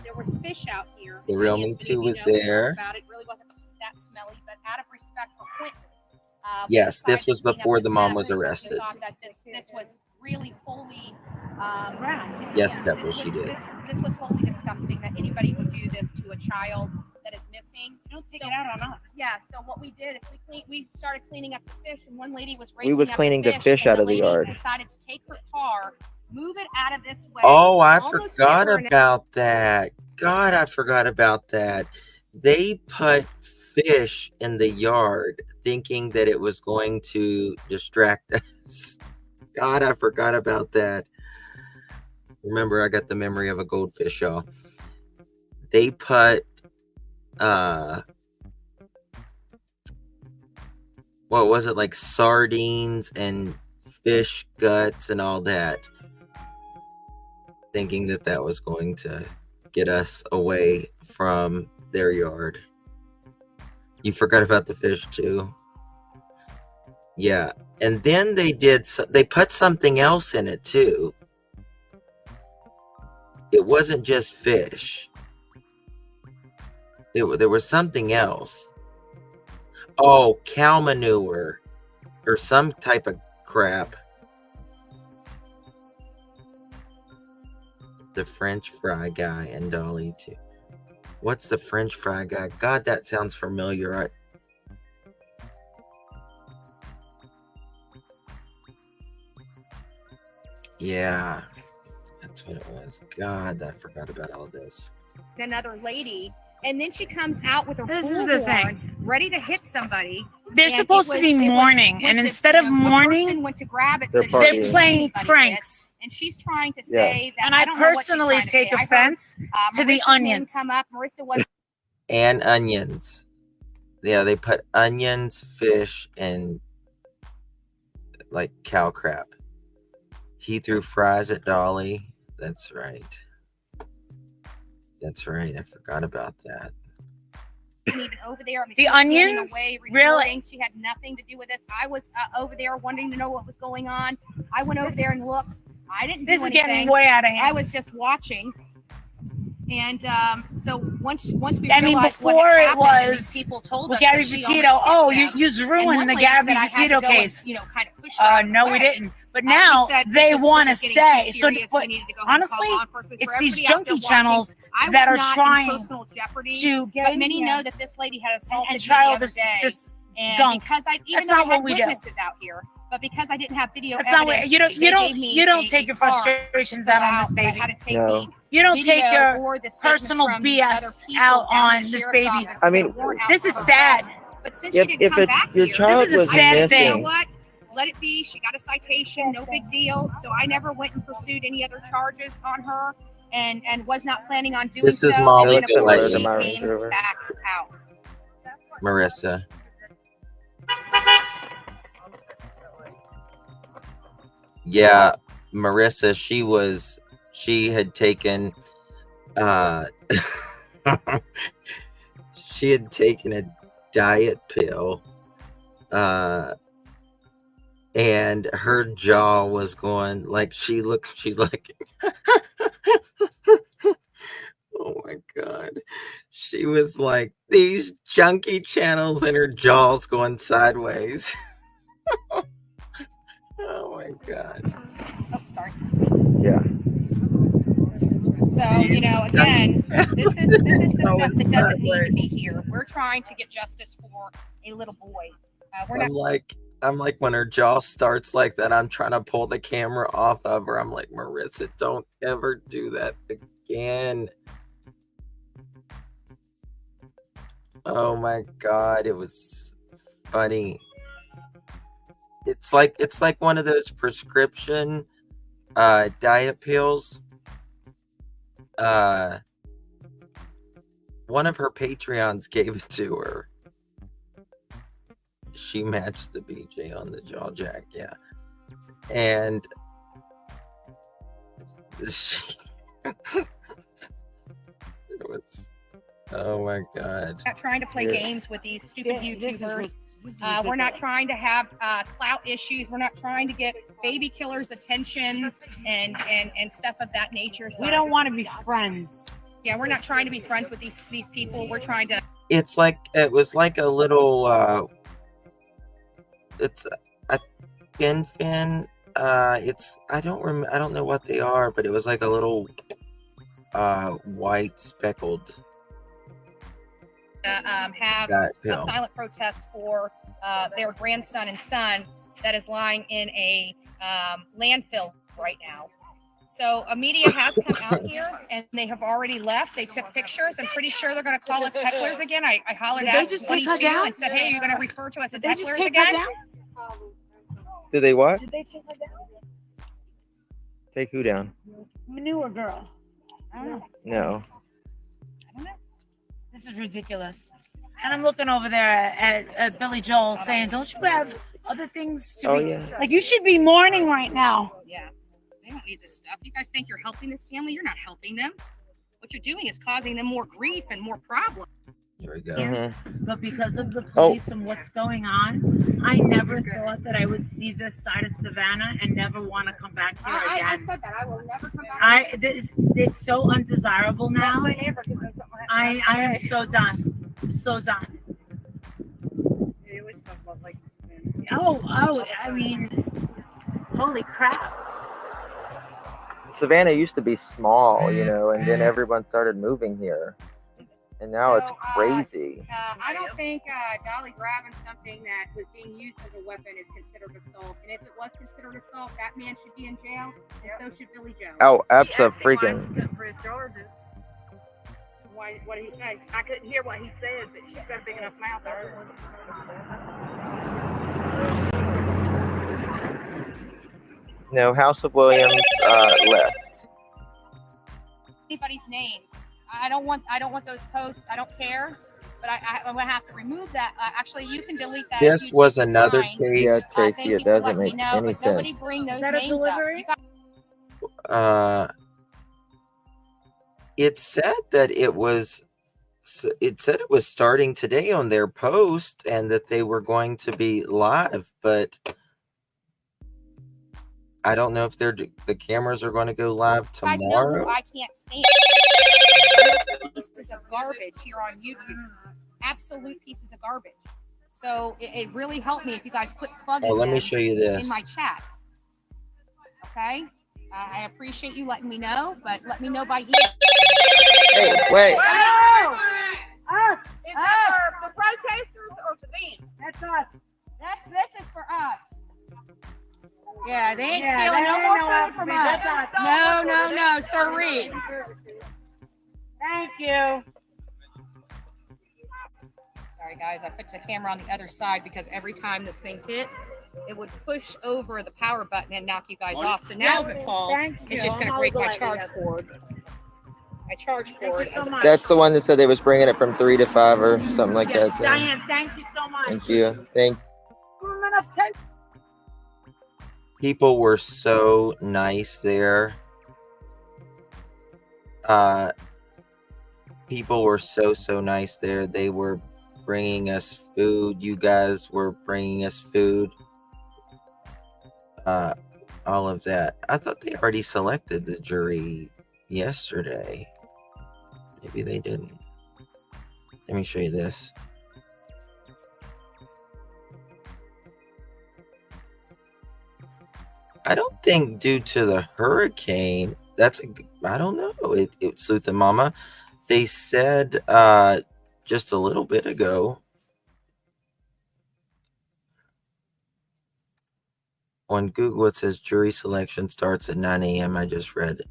There was fish out here. The real And Me if Too you was know there. About it really wasn't that smelly, but out of respect for Quinton. Yes, this was decided to before clean the up mom this was mess. arrested. We thought that this was really wholly. Yes, yeah, Pepper, this she was- did. This was wholly disgusting that anybody would do this to a child that is missing. Don't take it out on us. Yeah, so what we did is we started cleaning up the fish, and one lady was We was raking up cleaning the fish and out of the lady yard. Decided to take her car, move it out of this way. Oh, I almost forgot hit her and- about that. God, I forgot about that. They put fish in the yard thinking that it was going to distract us. God, I forgot about that. Remember, I got the memory of a goldfish, y'all. They put what was it, like sardines and fish guts and all that, thinking that that was going to get us away from their yard. You forgot about the fish too. Yeah, and then they put something else in it too. It wasn't just fish. There was something else. Oh, cow manure or some type of crap. The French fry guy and Dolly too. What's the French fry guy? God, that sounds familiar. Yeah, that's what it was. God, I forgot about all this. Another lady, and then she comes out with a This is the bullhorn, thing. ready to hit somebody. They're and supposed to be mourning, and instead of mourning, went to grab it, they're so she playing anybody pranks. did, and she's trying to say that. And I don't know what she's personally trying to take say. I heard, offense to the Marissa's name onions. come up. Marissa was And onions. Yeah, they put onions, fish, and like cow crap. He threw fries at Dolly. That's right. That's right. I forgot about that. even over there. I mean, The she was standing onions? away, Really? recording. She had nothing to do with this. I was over there wanting to know what was going on. I went over there and looked. I didn't do This is anything. getting way out of hand. I was just watching. And so once we I mean, realized before what had it happened, and was these people told with us Gabby that she Petito. almost hit Oh, them. you And ruined one the lady Gabby said I had to Petito go and, case. kind of push her out of the No, we way. didn't. But He now said, they this want to is getting say. too So, serious. but We need to go ahead and call honestly, law enforcement. it's For these everybody out there junkie channels watching, that I are was not trying in personal jeopardy, to get but in many here know that this lady had assaulted and try me all the other this day. this And gunk. because I, even That's though I not had what we do. witnesses out here, but because I didn't have video That's not evidence, what you don't. they You don't. gave me You don't a take your card frustrations to fill out on this but I baby. had to take No. the You don't take video your or the statements personal from these other BS people out down on at the this sheriff's baby. office I that mean, warrant out This for is her sad. arrest. But since she If didn't come it, back your here, child This is a was I said, sad you know missing, what? Let it be. She got a citation, no big deal. So I never went and pursued any other charges on her, and was not planning on doing This so. is And Molly then of course Delaney. she My came Range Rover. back out. Marissa. Yeah, Marissa, she had taken she had taken a diet pill and her jaw was going like she's like oh my god, she was like these junkie channels and her jaw's going sideways. Oh my god. Oh, sorry. yeah. So, again, this is the stuff that doesn't need to be here. We're trying to get justice for a little boy. We're not. I'm like when her jaw starts like that, I'm trying to pull the camera off of her. I'm like, Marissa, don't ever do that again. Oh my god, it was funny. It's like one of those prescription diet pills. One of her Patreons gave it to her. She matched the BJ on the jaw jack, yeah. And she it was, oh my god. Not trying to play games with these stupid YouTubers. We're not trying to have clout issues. We're not trying to get baby killers' attention and stuff of that nature. So, We don't want to be friends. yeah, we're not trying to be friends with these people. We're trying to. It's like it was like a little it's a fin. It's I don't know what they are, but it was like a little white speckled Have that a pill. silent protest for their grandson and son that is lying in a landfill right now. So a media has come out here and they have already left. They took pictures. I'm pretty sure they're going to call us hecklers again. I hollered Did they at just take her 22 down? and said, hey, you're going to refer to us as Did they just hecklers take her again? down? Did they what? Did they take her down? Take who down? Manure girl. I don't know. No. I don't know. This is ridiculous. And I'm looking over there at Billy Joel saying, don't you have other things to Oh, be... yeah. Like, you should be mourning right now. Yeah. They don't need this stuff. You guys think you're helping this family? You're not helping them. What you're doing is causing them more grief and more problems. Here we go. But because of the Oh. police and what's going on, I never thought that I would see this side of Savannah and never want to come back here I again. said that. I will never come back. It's so undesirable now. I am so done. So done. They always talk about like this. Oh, I mean, holy crap. Savannah used to be small, you know, and then everyone started moving here. And now it's crazy. I don't think Dolly grabbing something that was being used as a weapon is considered assault. And if it was considered assault, that man should be in jail, and so should Billy Joe. Oh, abso-freaking. Why? What did he say? I couldn't hear what he said, but she's got a big enough mouth. No, House of Williams left. Anybody's name. I don't want those posts. I don't care. But I'm gonna have to remove that. Actually, you can delete that. This was another fine. case. Yeah, Thank Tracy, you it for doesn't letting me make know, any but nobody sense. bring those Is that a names up. delivery? It said that it was. It said it was starting today on their post, and that they were going to be live, but I don't know if the cameras are going to go live You guys know who tomorrow. I can't stand. Pieces of garbage here on YouTube. Absolute pieces of garbage. So it really helped me if you guys quit plugging Oh, let me them show you this. in my chat. Okay? I appreciate you letting me know, but let me know by email. Hey, wait. Oh! Us! Is Us. that for the protesters or for them? That's us. This is for us. Yeah, they ain't Yeah, stealing no they more know food what from to be. us. That's us. No, sirree. Thank you. Sorry, guys. I put the camera on the other side because every time this thing hit, it would push over the power button and knock you guys off. So now if it falls, it's just going to break my charge cord. My charge cord. That's the one that said they was bringing it from 3 to 5 or something like that. so- Diane, thank you so much. Thank you. People were so nice there. People were so nice there. They were bringing us food. You guys were bringing us food. All of that. I thought they already selected the jury yesterday. Maybe they didn't. Let me show you this. I don't think due to the hurricane, I don't know. It Sleuth and Mama. They said just a little bit ago on Google, it says jury selection starts at 9 a.m. I just read it.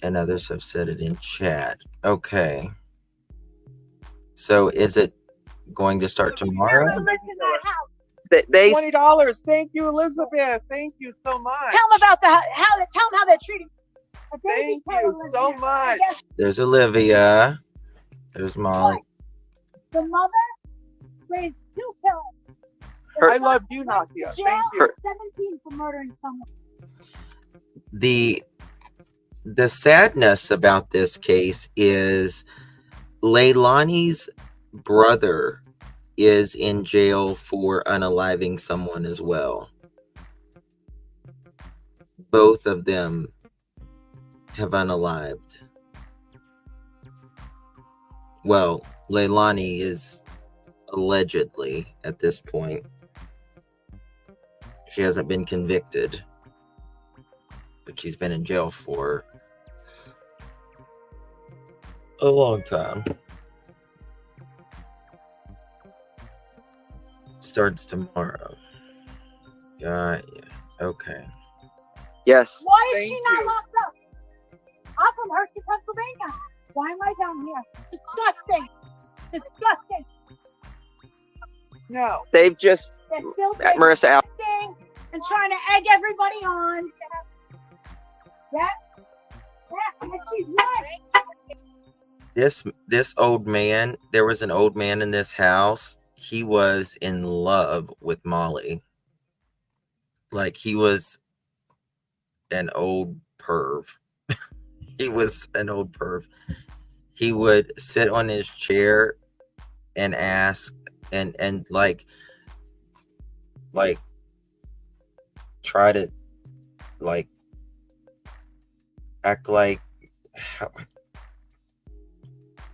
And others have said it in chat. Okay. So is it going to start tomorrow? They $20. Thank you, Elizabeth. Thank you so much. Tell them about how they're treating. Thank you so much. There's Olivia. There's Molly. The mother raised 2 killers. I love you, Nakia. Thank you. 17 for murdering someone. The sadness about this case is Leilani's brother is in jail for unaliving someone as well. Both of them have unalived. Well, Leilani is allegedly at this point. She hasn't been convicted, but she's been in jail for a long time. Starts tomorrow. Yeah. Okay. Yes. Why is Thank she not you. locked up? I'm from Hershey, Pennsylvania. Why am I down here? Disgusting. Disgusting. No. They've just They're still Marissa out. and trying to egg everybody on. Yeah. And she's right. This old man, there was an old man in this house. He was in love with Molly. Like, he was an old perv. He was an old perv. He would sit on his chair and ask and like try to like act like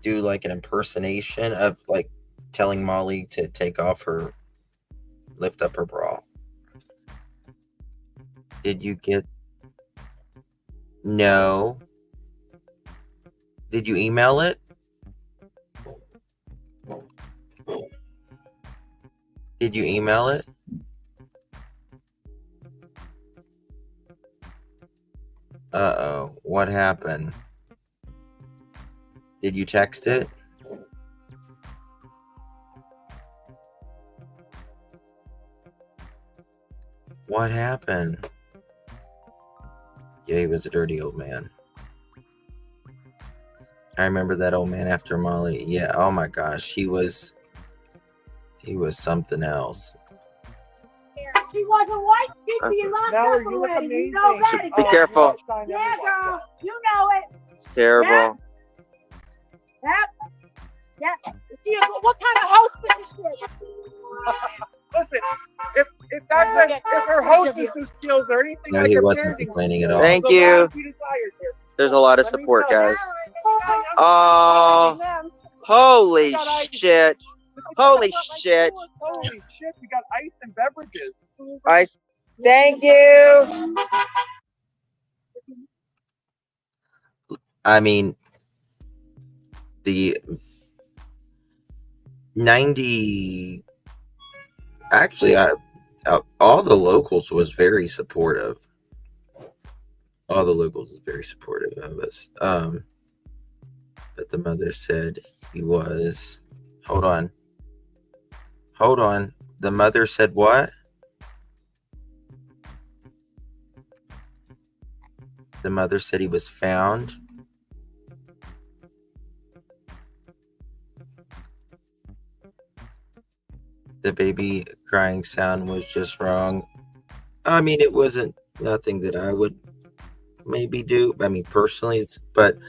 do like an impersonation of like telling Molly to lift up her bra. Did you get? No. Did you email it? Did you email it? Uh-oh. What happened? Did you text it? What happened? Yeah, he was a dirty old man. I remember that old man after Molly. Yeah, oh my gosh. He was something else. She wasn't white. She'd be locked Mallory, up you look already. You amazing. know that. Be careful. Yeah, girl. You know it. It's terrible. Yep. Yep. See, what kind of hostess is she? Listen, if her hostess's skills or anything No, like he her wasn't parenting, complaining at all. Thank there's a you. lot to be desired here. There's a lot of support, guys. Oh, holy shit. Holy shit. Holy shit, we got ice and beverages. Ice. Thank you. I mean, the 90, actually, all the locals was very supportive. All the locals was very supportive of us. But the mother said he was, hold on. The mother said what? The mother said he was found. The baby crying sound was just wrong. I mean, it wasn't nothing that I would maybe do. I mean, personally, but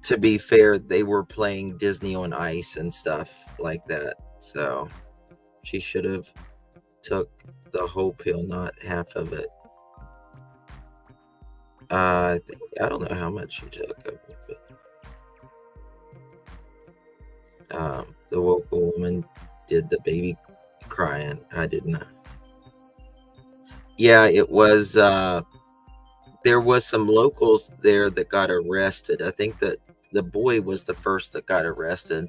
to be fair, they were playing Disney on Ice and stuff like that. So she should have took the whole pill, not half of it. I don't know how much she took of it, but the local woman did the baby crying. I did not. Yeah, it was. There was some locals there that got arrested. I think that the boy was the first that got arrested.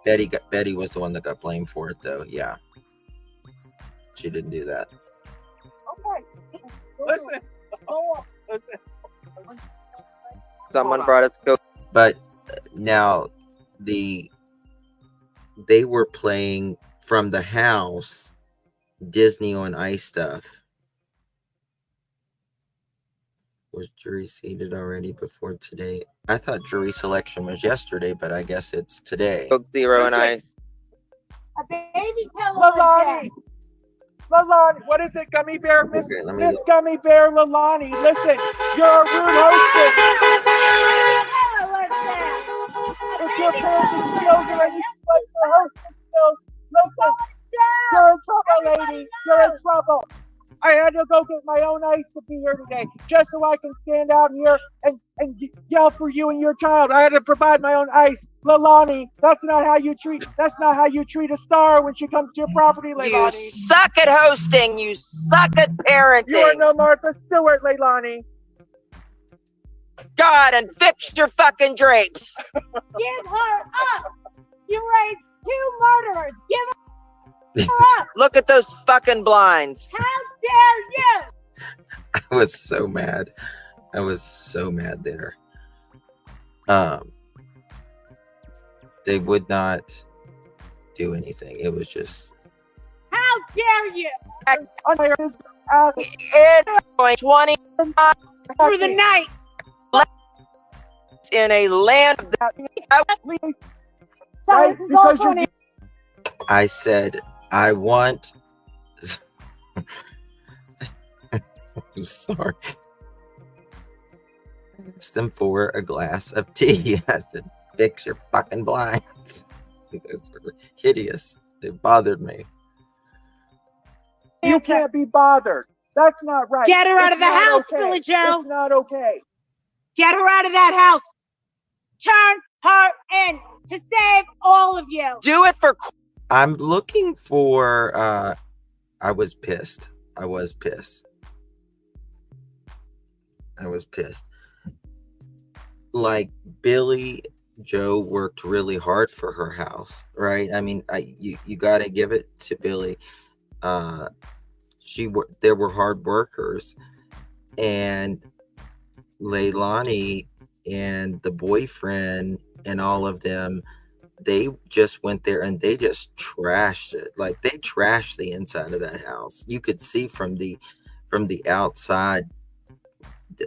Betty was the one that got blamed for it, though. Yeah, she didn't do that. Okay. Listen. Someone brought us Coke. But now they were playing from the house Disney on Ice stuff. Was jury seated already before today? I thought jury selection was yesterday, but I guess it's today. Coke Zero and Ice. A baby pillow. Leilani, what is it? Gummy bear, Miss Okay, Gummy Bear Leilani. Listen, you're a rude hostess. If your parenting skills are anything like your hosting skills, listen, you're in trouble, lady. You're in trouble. I had to go get my own ice to be here today, just so I can stand out here and yell for you and your child. I had to provide my own ice. Leilani, that's not how you treat a star when she comes to your property, Leilani. You suck at hosting. You suck at parenting. You are no Martha Stewart, Leilani. God, and fix your fucking drapes. Give her up. You raised 2 murderers. Give her up. Look at those fucking blinds. How dare you? I was so mad. I was so mad there. They would not do anything. It was just. How dare you? In 20 through the night. In a land right, because you're. I said, I want. I'm sorry. Ask them for a glass of tea. Has to fix your fucking blinds. Those were hideous. They bothered me. You can't be bothered. That's not right. Get her out of the house, okay. Billy Joe. It's not okay. Get her out of that house. Turn her in to save all of you. Do it for. I'm looking for. I was pissed. I was pissed. Like, Billy Joe worked really hard for her house, right? I mean, you got to give it to Billy. There were hard workers, and Leilani and the boyfriend and all of them, they just went there and they just trashed it. Like, they trashed the inside of that house. You could see from the outside,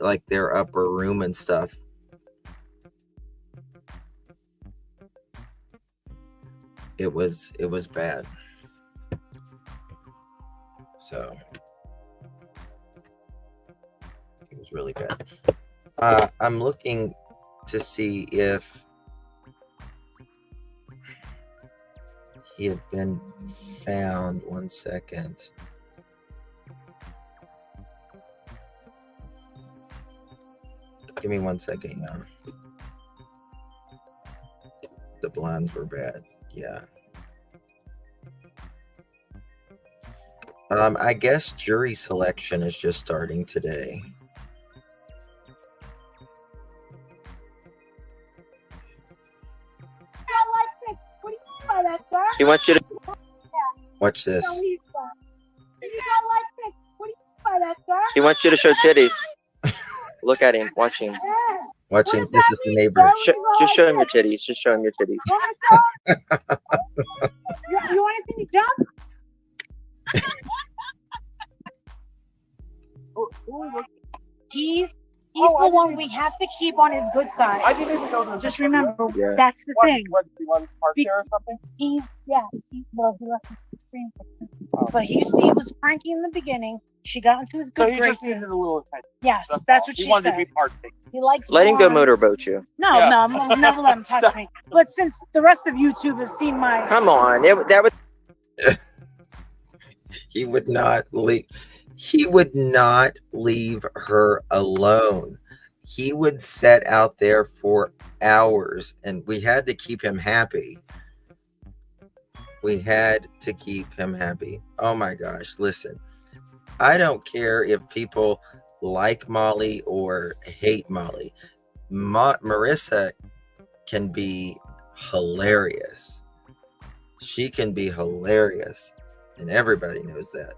like, their upper room and stuff. It was bad. So it was really bad. I'm looking to see if he had been found. 1 second. Give me 1 second, y'all. The blinds were bad. Yeah. I guess jury selection is just starting today. He wants you to watch this. He wants you to show titties. Look at him, watching. Watching. This is the neighbor. Just show him your titties. Just show him your titties. You want to see me jump? He's the one we have to keep on his good side. I didn't even know that. Just remember, that's the thing. What, do you want to park there or something? He left the screen. But he was cranky in the beginning. She got into his good So he graces. just needed a little attention. Yes, that's what he she wanted said. to be parked. He likes Let him go blondes. motorboat you. No, I'm never let him touch me. But since the rest of YouTube has seen my... Come on, that was... He would not leave. He would not leave her alone. He would sit out there for hours, and we had to keep him happy. We had to keep him happy. Oh my gosh, listen. I don't care if people like Molly or hate Molly. Marissa can be hilarious. She can be hilarious, and everybody knows that.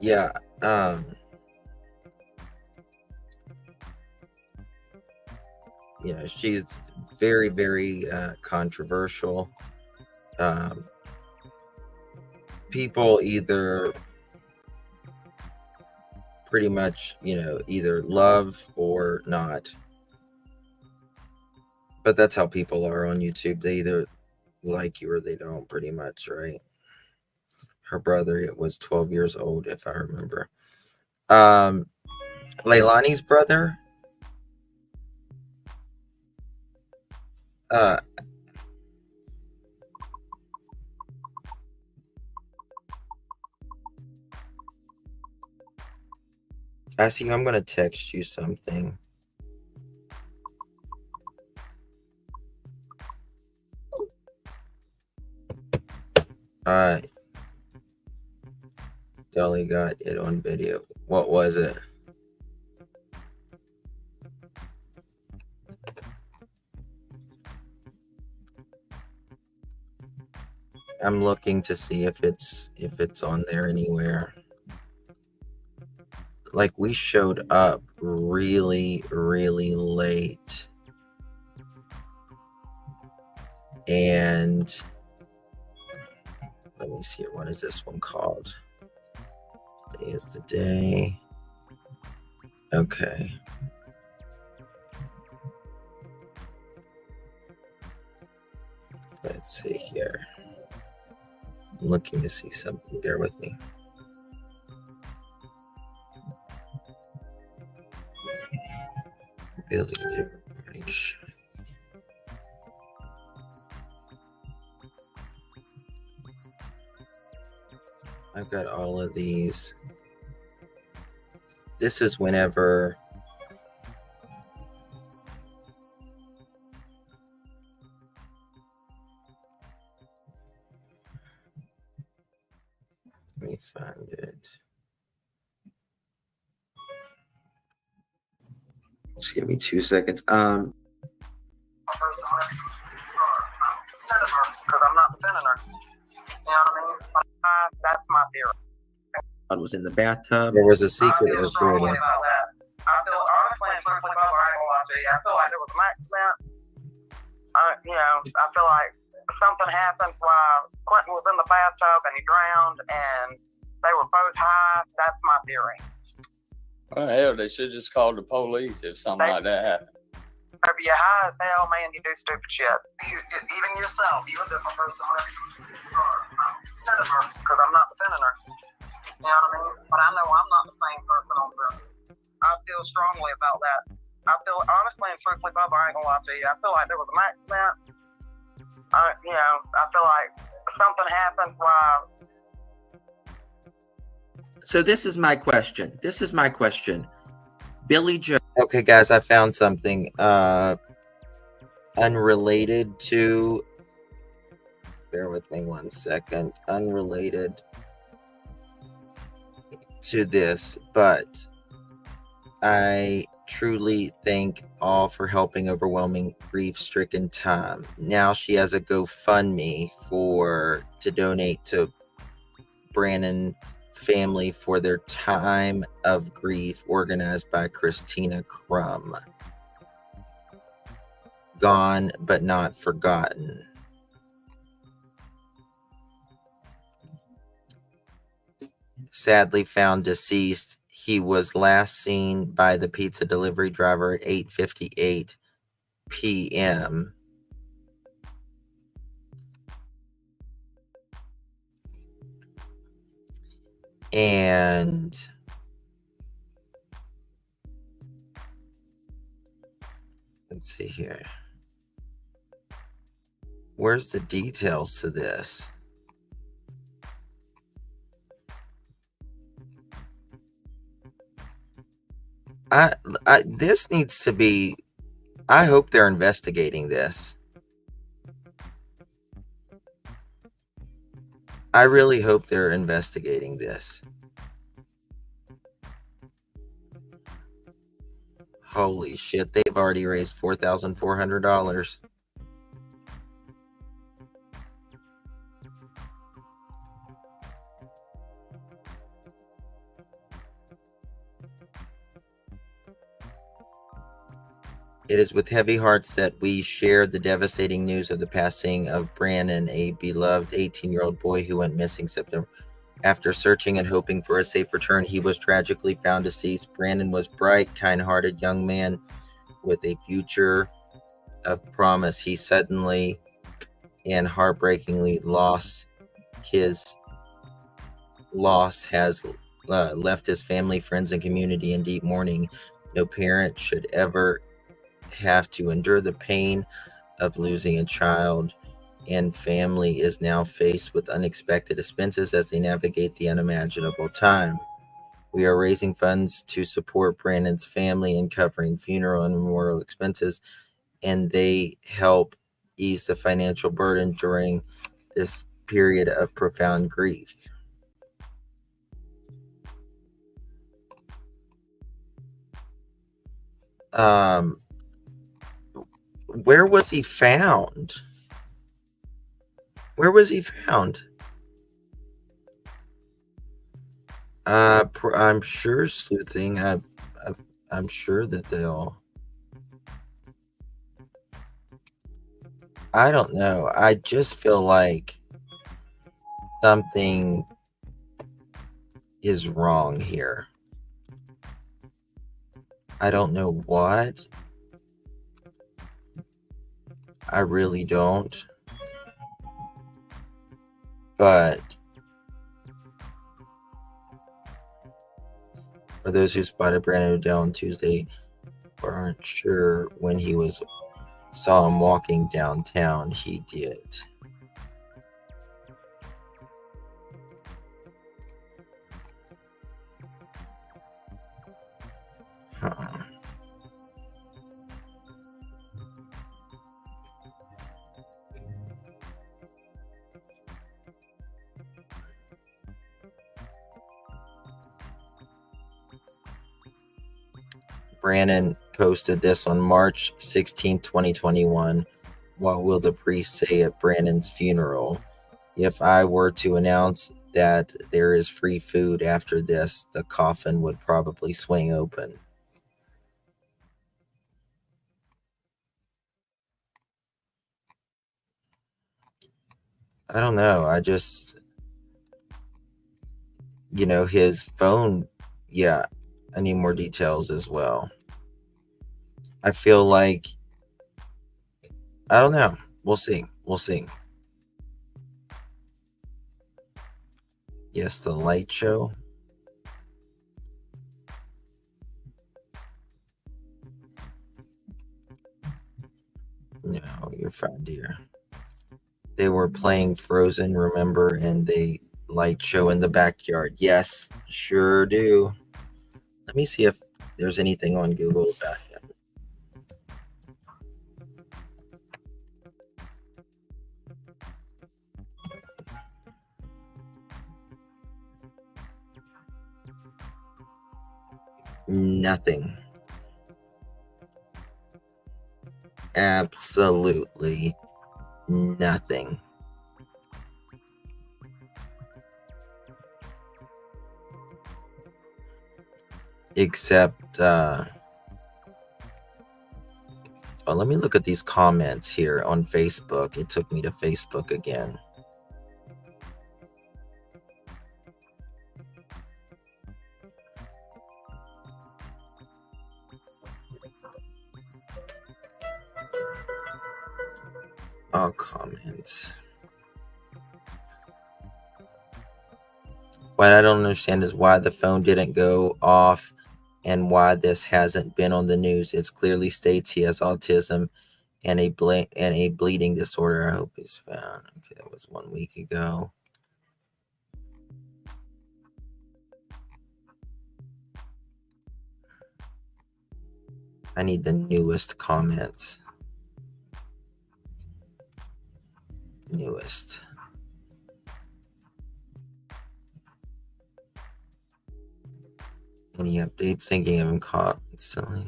Yeah. You know, she's very, very controversial. People either pretty much, either love or not. But that's how people are on YouTube. They either like you or they don't, pretty much, right? Her brother was 12 years old, if I remember. Leilani's brother. I see. I'm gonna text you something. Alright. Dolly got it on video. What was it? I'm looking to see if it's on there anywhere. Like, we showed up really, really late. And let me see, what is this one called? Today is the day. Okay. Let's see here. I'm looking to see something. Bear with me. Billy Joe. I've got all of these. This is whenever let me find it. Just give me 2 seconds. Because I'm not defending her. You know what I mean? That's my theory. I was in the bathtub. There was a secret I feel strongly recording. about that. I feel honestly and truthfully, Bob, I ain't gonna lie to you. I feel like there was an accident. I feel like something happened while Quinton was in the bathtub and he drowned, and they were both high. That's my theory. Well, hell, they should just call the police if something like that happened. If you're high as hell, man, you do stupid shit. Even yourself, you're a different person. Because I'm not defending her. You know what I mean? But I know I'm not the same person on this. I feel strongly about that. I feel honestly and truthfully, Bob, I ain't gonna lie to you. I feel like there was an accident. I feel like something happened while. So this is my question. Billy Joe. Okay, guys, I found something unrelated to. Bear with me 1 second. Unrelated to this, but I truly thank all for helping overwhelming grief-stricken time. Now she has a GoFundMe to donate to Brandon family for their time of grief, organized by Christina Crum. Gone but not forgotten. Sadly found deceased. He was last seen by the pizza delivery driver at 8:58 p.m. And let's see here. Where's the details to this? This needs to be. I hope they're investigating this. I really hope they're investigating this. Holy shit, they've already raised $4,400. It is with heavy hearts that we share the devastating news of the passing of Brandon, a beloved 18-year-old boy who went missing September. After searching and hoping for a safe return, he was tragically found deceased. Brandon was a bright, kind-hearted young man with a future of promise. He suddenly and heartbreakingly lost his loss has left his family, friends, and community in deep mourning. No parent should ever have to endure the pain of losing a child, and family is now faced with unexpected expenses as they navigate the unimaginable time. We are raising funds to support Brandon's family in covering funeral and memorial expenses, and they help ease the financial burden during this period of profound grief. Where was he found? Where was he found? I'm sure sleuthing. I'm sure that they'll. I don't know. I just feel like something is wrong here. I don't know what. I really don't. But for those who spotted Brandon Odell on Tuesday or aren't sure when he saw him walking downtown, he did. Brandon posted this on March 16, 2021. What will the priest say at Brandon's funeral? If I were to announce that there is free food after this, the coffin would probably swing open. I don't know. I just, his phone, yeah, I need more details as well. I feel like, I don't know. We'll see. We'll see. Yes, the light show. No, you're fine, dear. They were playing Frozen, remember, and they light show in the backyard. Yes, sure do. Let me see if there's anything on Google about him. Nothing. Absolutely nothing. Except, let me look at these comments here on Facebook. It took me to Facebook again. All comments. What I don't understand is why the phone didn't go off and why this hasn't been on the news. It clearly states he has autism and a bleeding disorder. I hope he's found. Okay, that was 1 week ago. I need the newest comments. Newest. Any updates? Thinking of him constantly.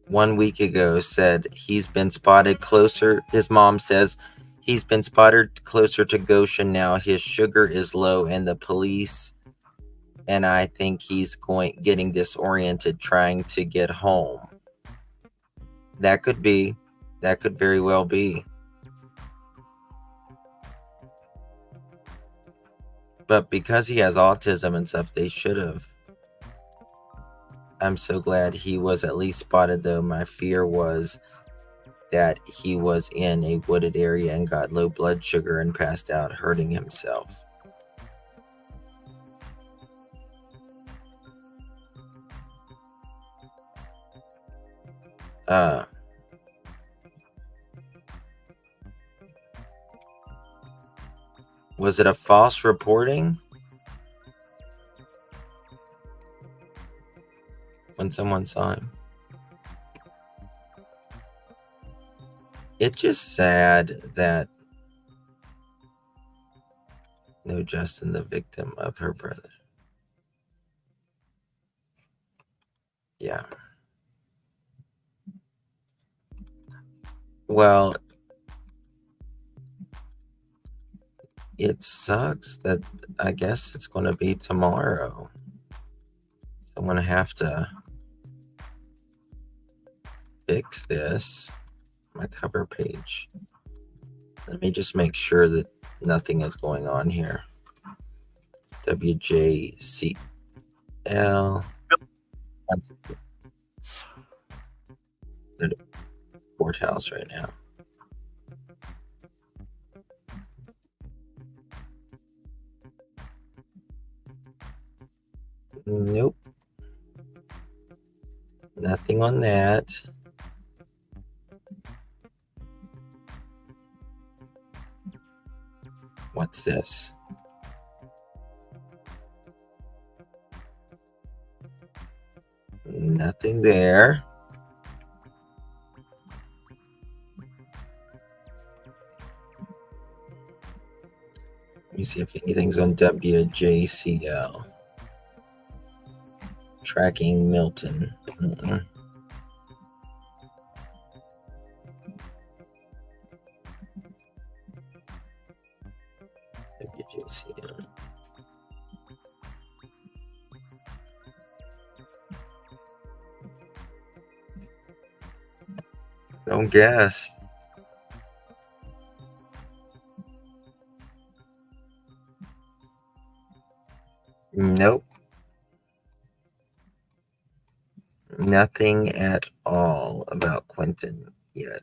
One week ago said he's been spotted closer. His mom says he's been spotted closer to Goshen now. His sugar is low and the police, and I think he's getting disoriented trying to get home. That could be. That could very well be. But because he has autism and stuff, they should have. I'm so glad he was at least spotted, though. My fear was that he was in a wooded area and got low blood sugar and passed out, hurting himself. Was it a false reporting? When someone saw him. It's just sad that no Justin, the victim of her brother. Yeah. Well, it sucks that I guess it's going to be tomorrow. I'm going to have to fix this. My cover page. Let me just make sure that nothing is going on here. WJCL. They're the courthouse right now. Nope. Nothing on that. What's this? Nothing there. me see if anything's on WJCL. Tracking Milton. WJCL. Don't guess. Nope. Nothing at all about Quinton yet.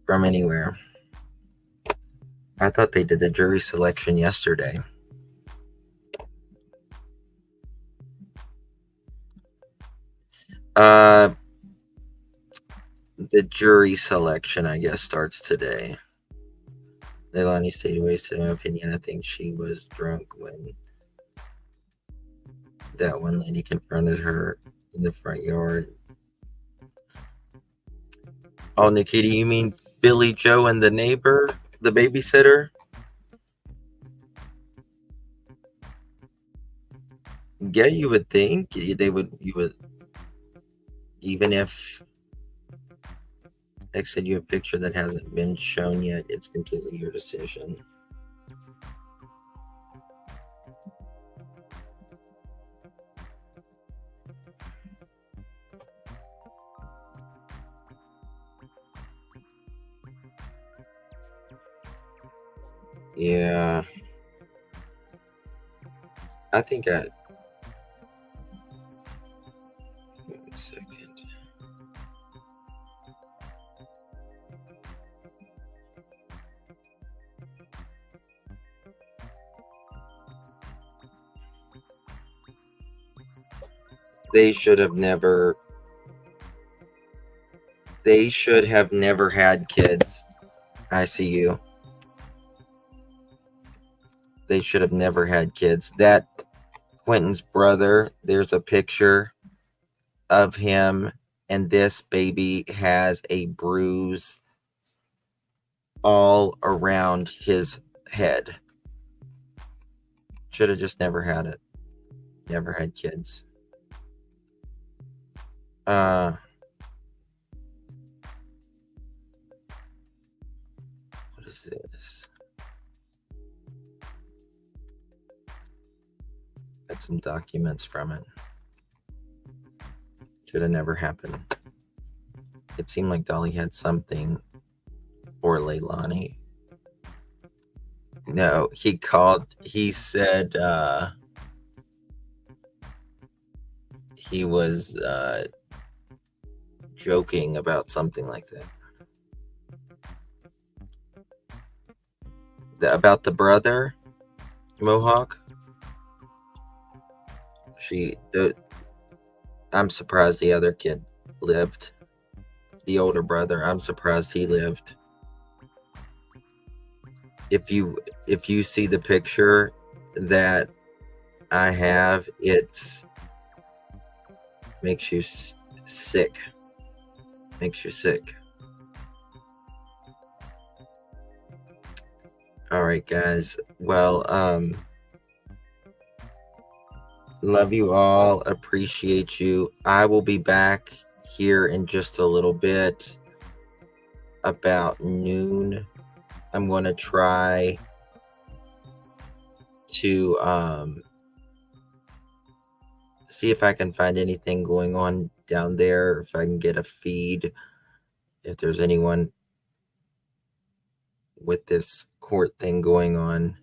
From anywhere. I thought they did the jury selection yesterday. The jury selection, I guess, starts today. Leilani stayed wasted, in my opinion. I think she was drunk when that one lady confronted her in the front yard. Oh, Nikita, you mean Billy Joe and the neighbor, the babysitter? Yeah, you would think you would, even if I send you a picture that hasn't been shown yet, it's completely your decision. Yeah. I think one second. They should have never had kids. I see you. They should have never had kids. That Quinton's brother, there's a picture of him, and this baby has a bruise all around his head. Should have just never had it. Never had kids. What is this? Got some documents from it. Should have never happened. It seemed like Dolly had something for Leilani. No, he said he was joking about something like that. About the brother, Mohawk. I'm surprised the other kid lived. The older brother, I'm surprised he lived. If you see the picture that I have, it makes you sick. Makes you sick. All right, guys. Well, love you all. Appreciate you. I will be back here in just a little bit, about noon. I'm going to try to see if I can find anything going on down there, if I can get a feed, if there's anyone with this court thing going on.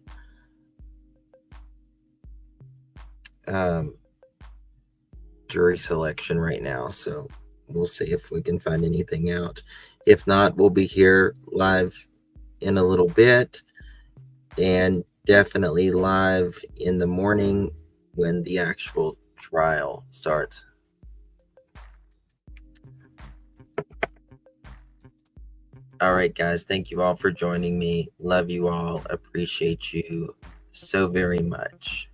Jury selection right now, so we'll see if we can find anything out. If not, we'll be here live in a little bit, and definitely live in the morning when the actual trial starts. All right, guys, thank you all for joining me. Love you all. Appreciate you so very much.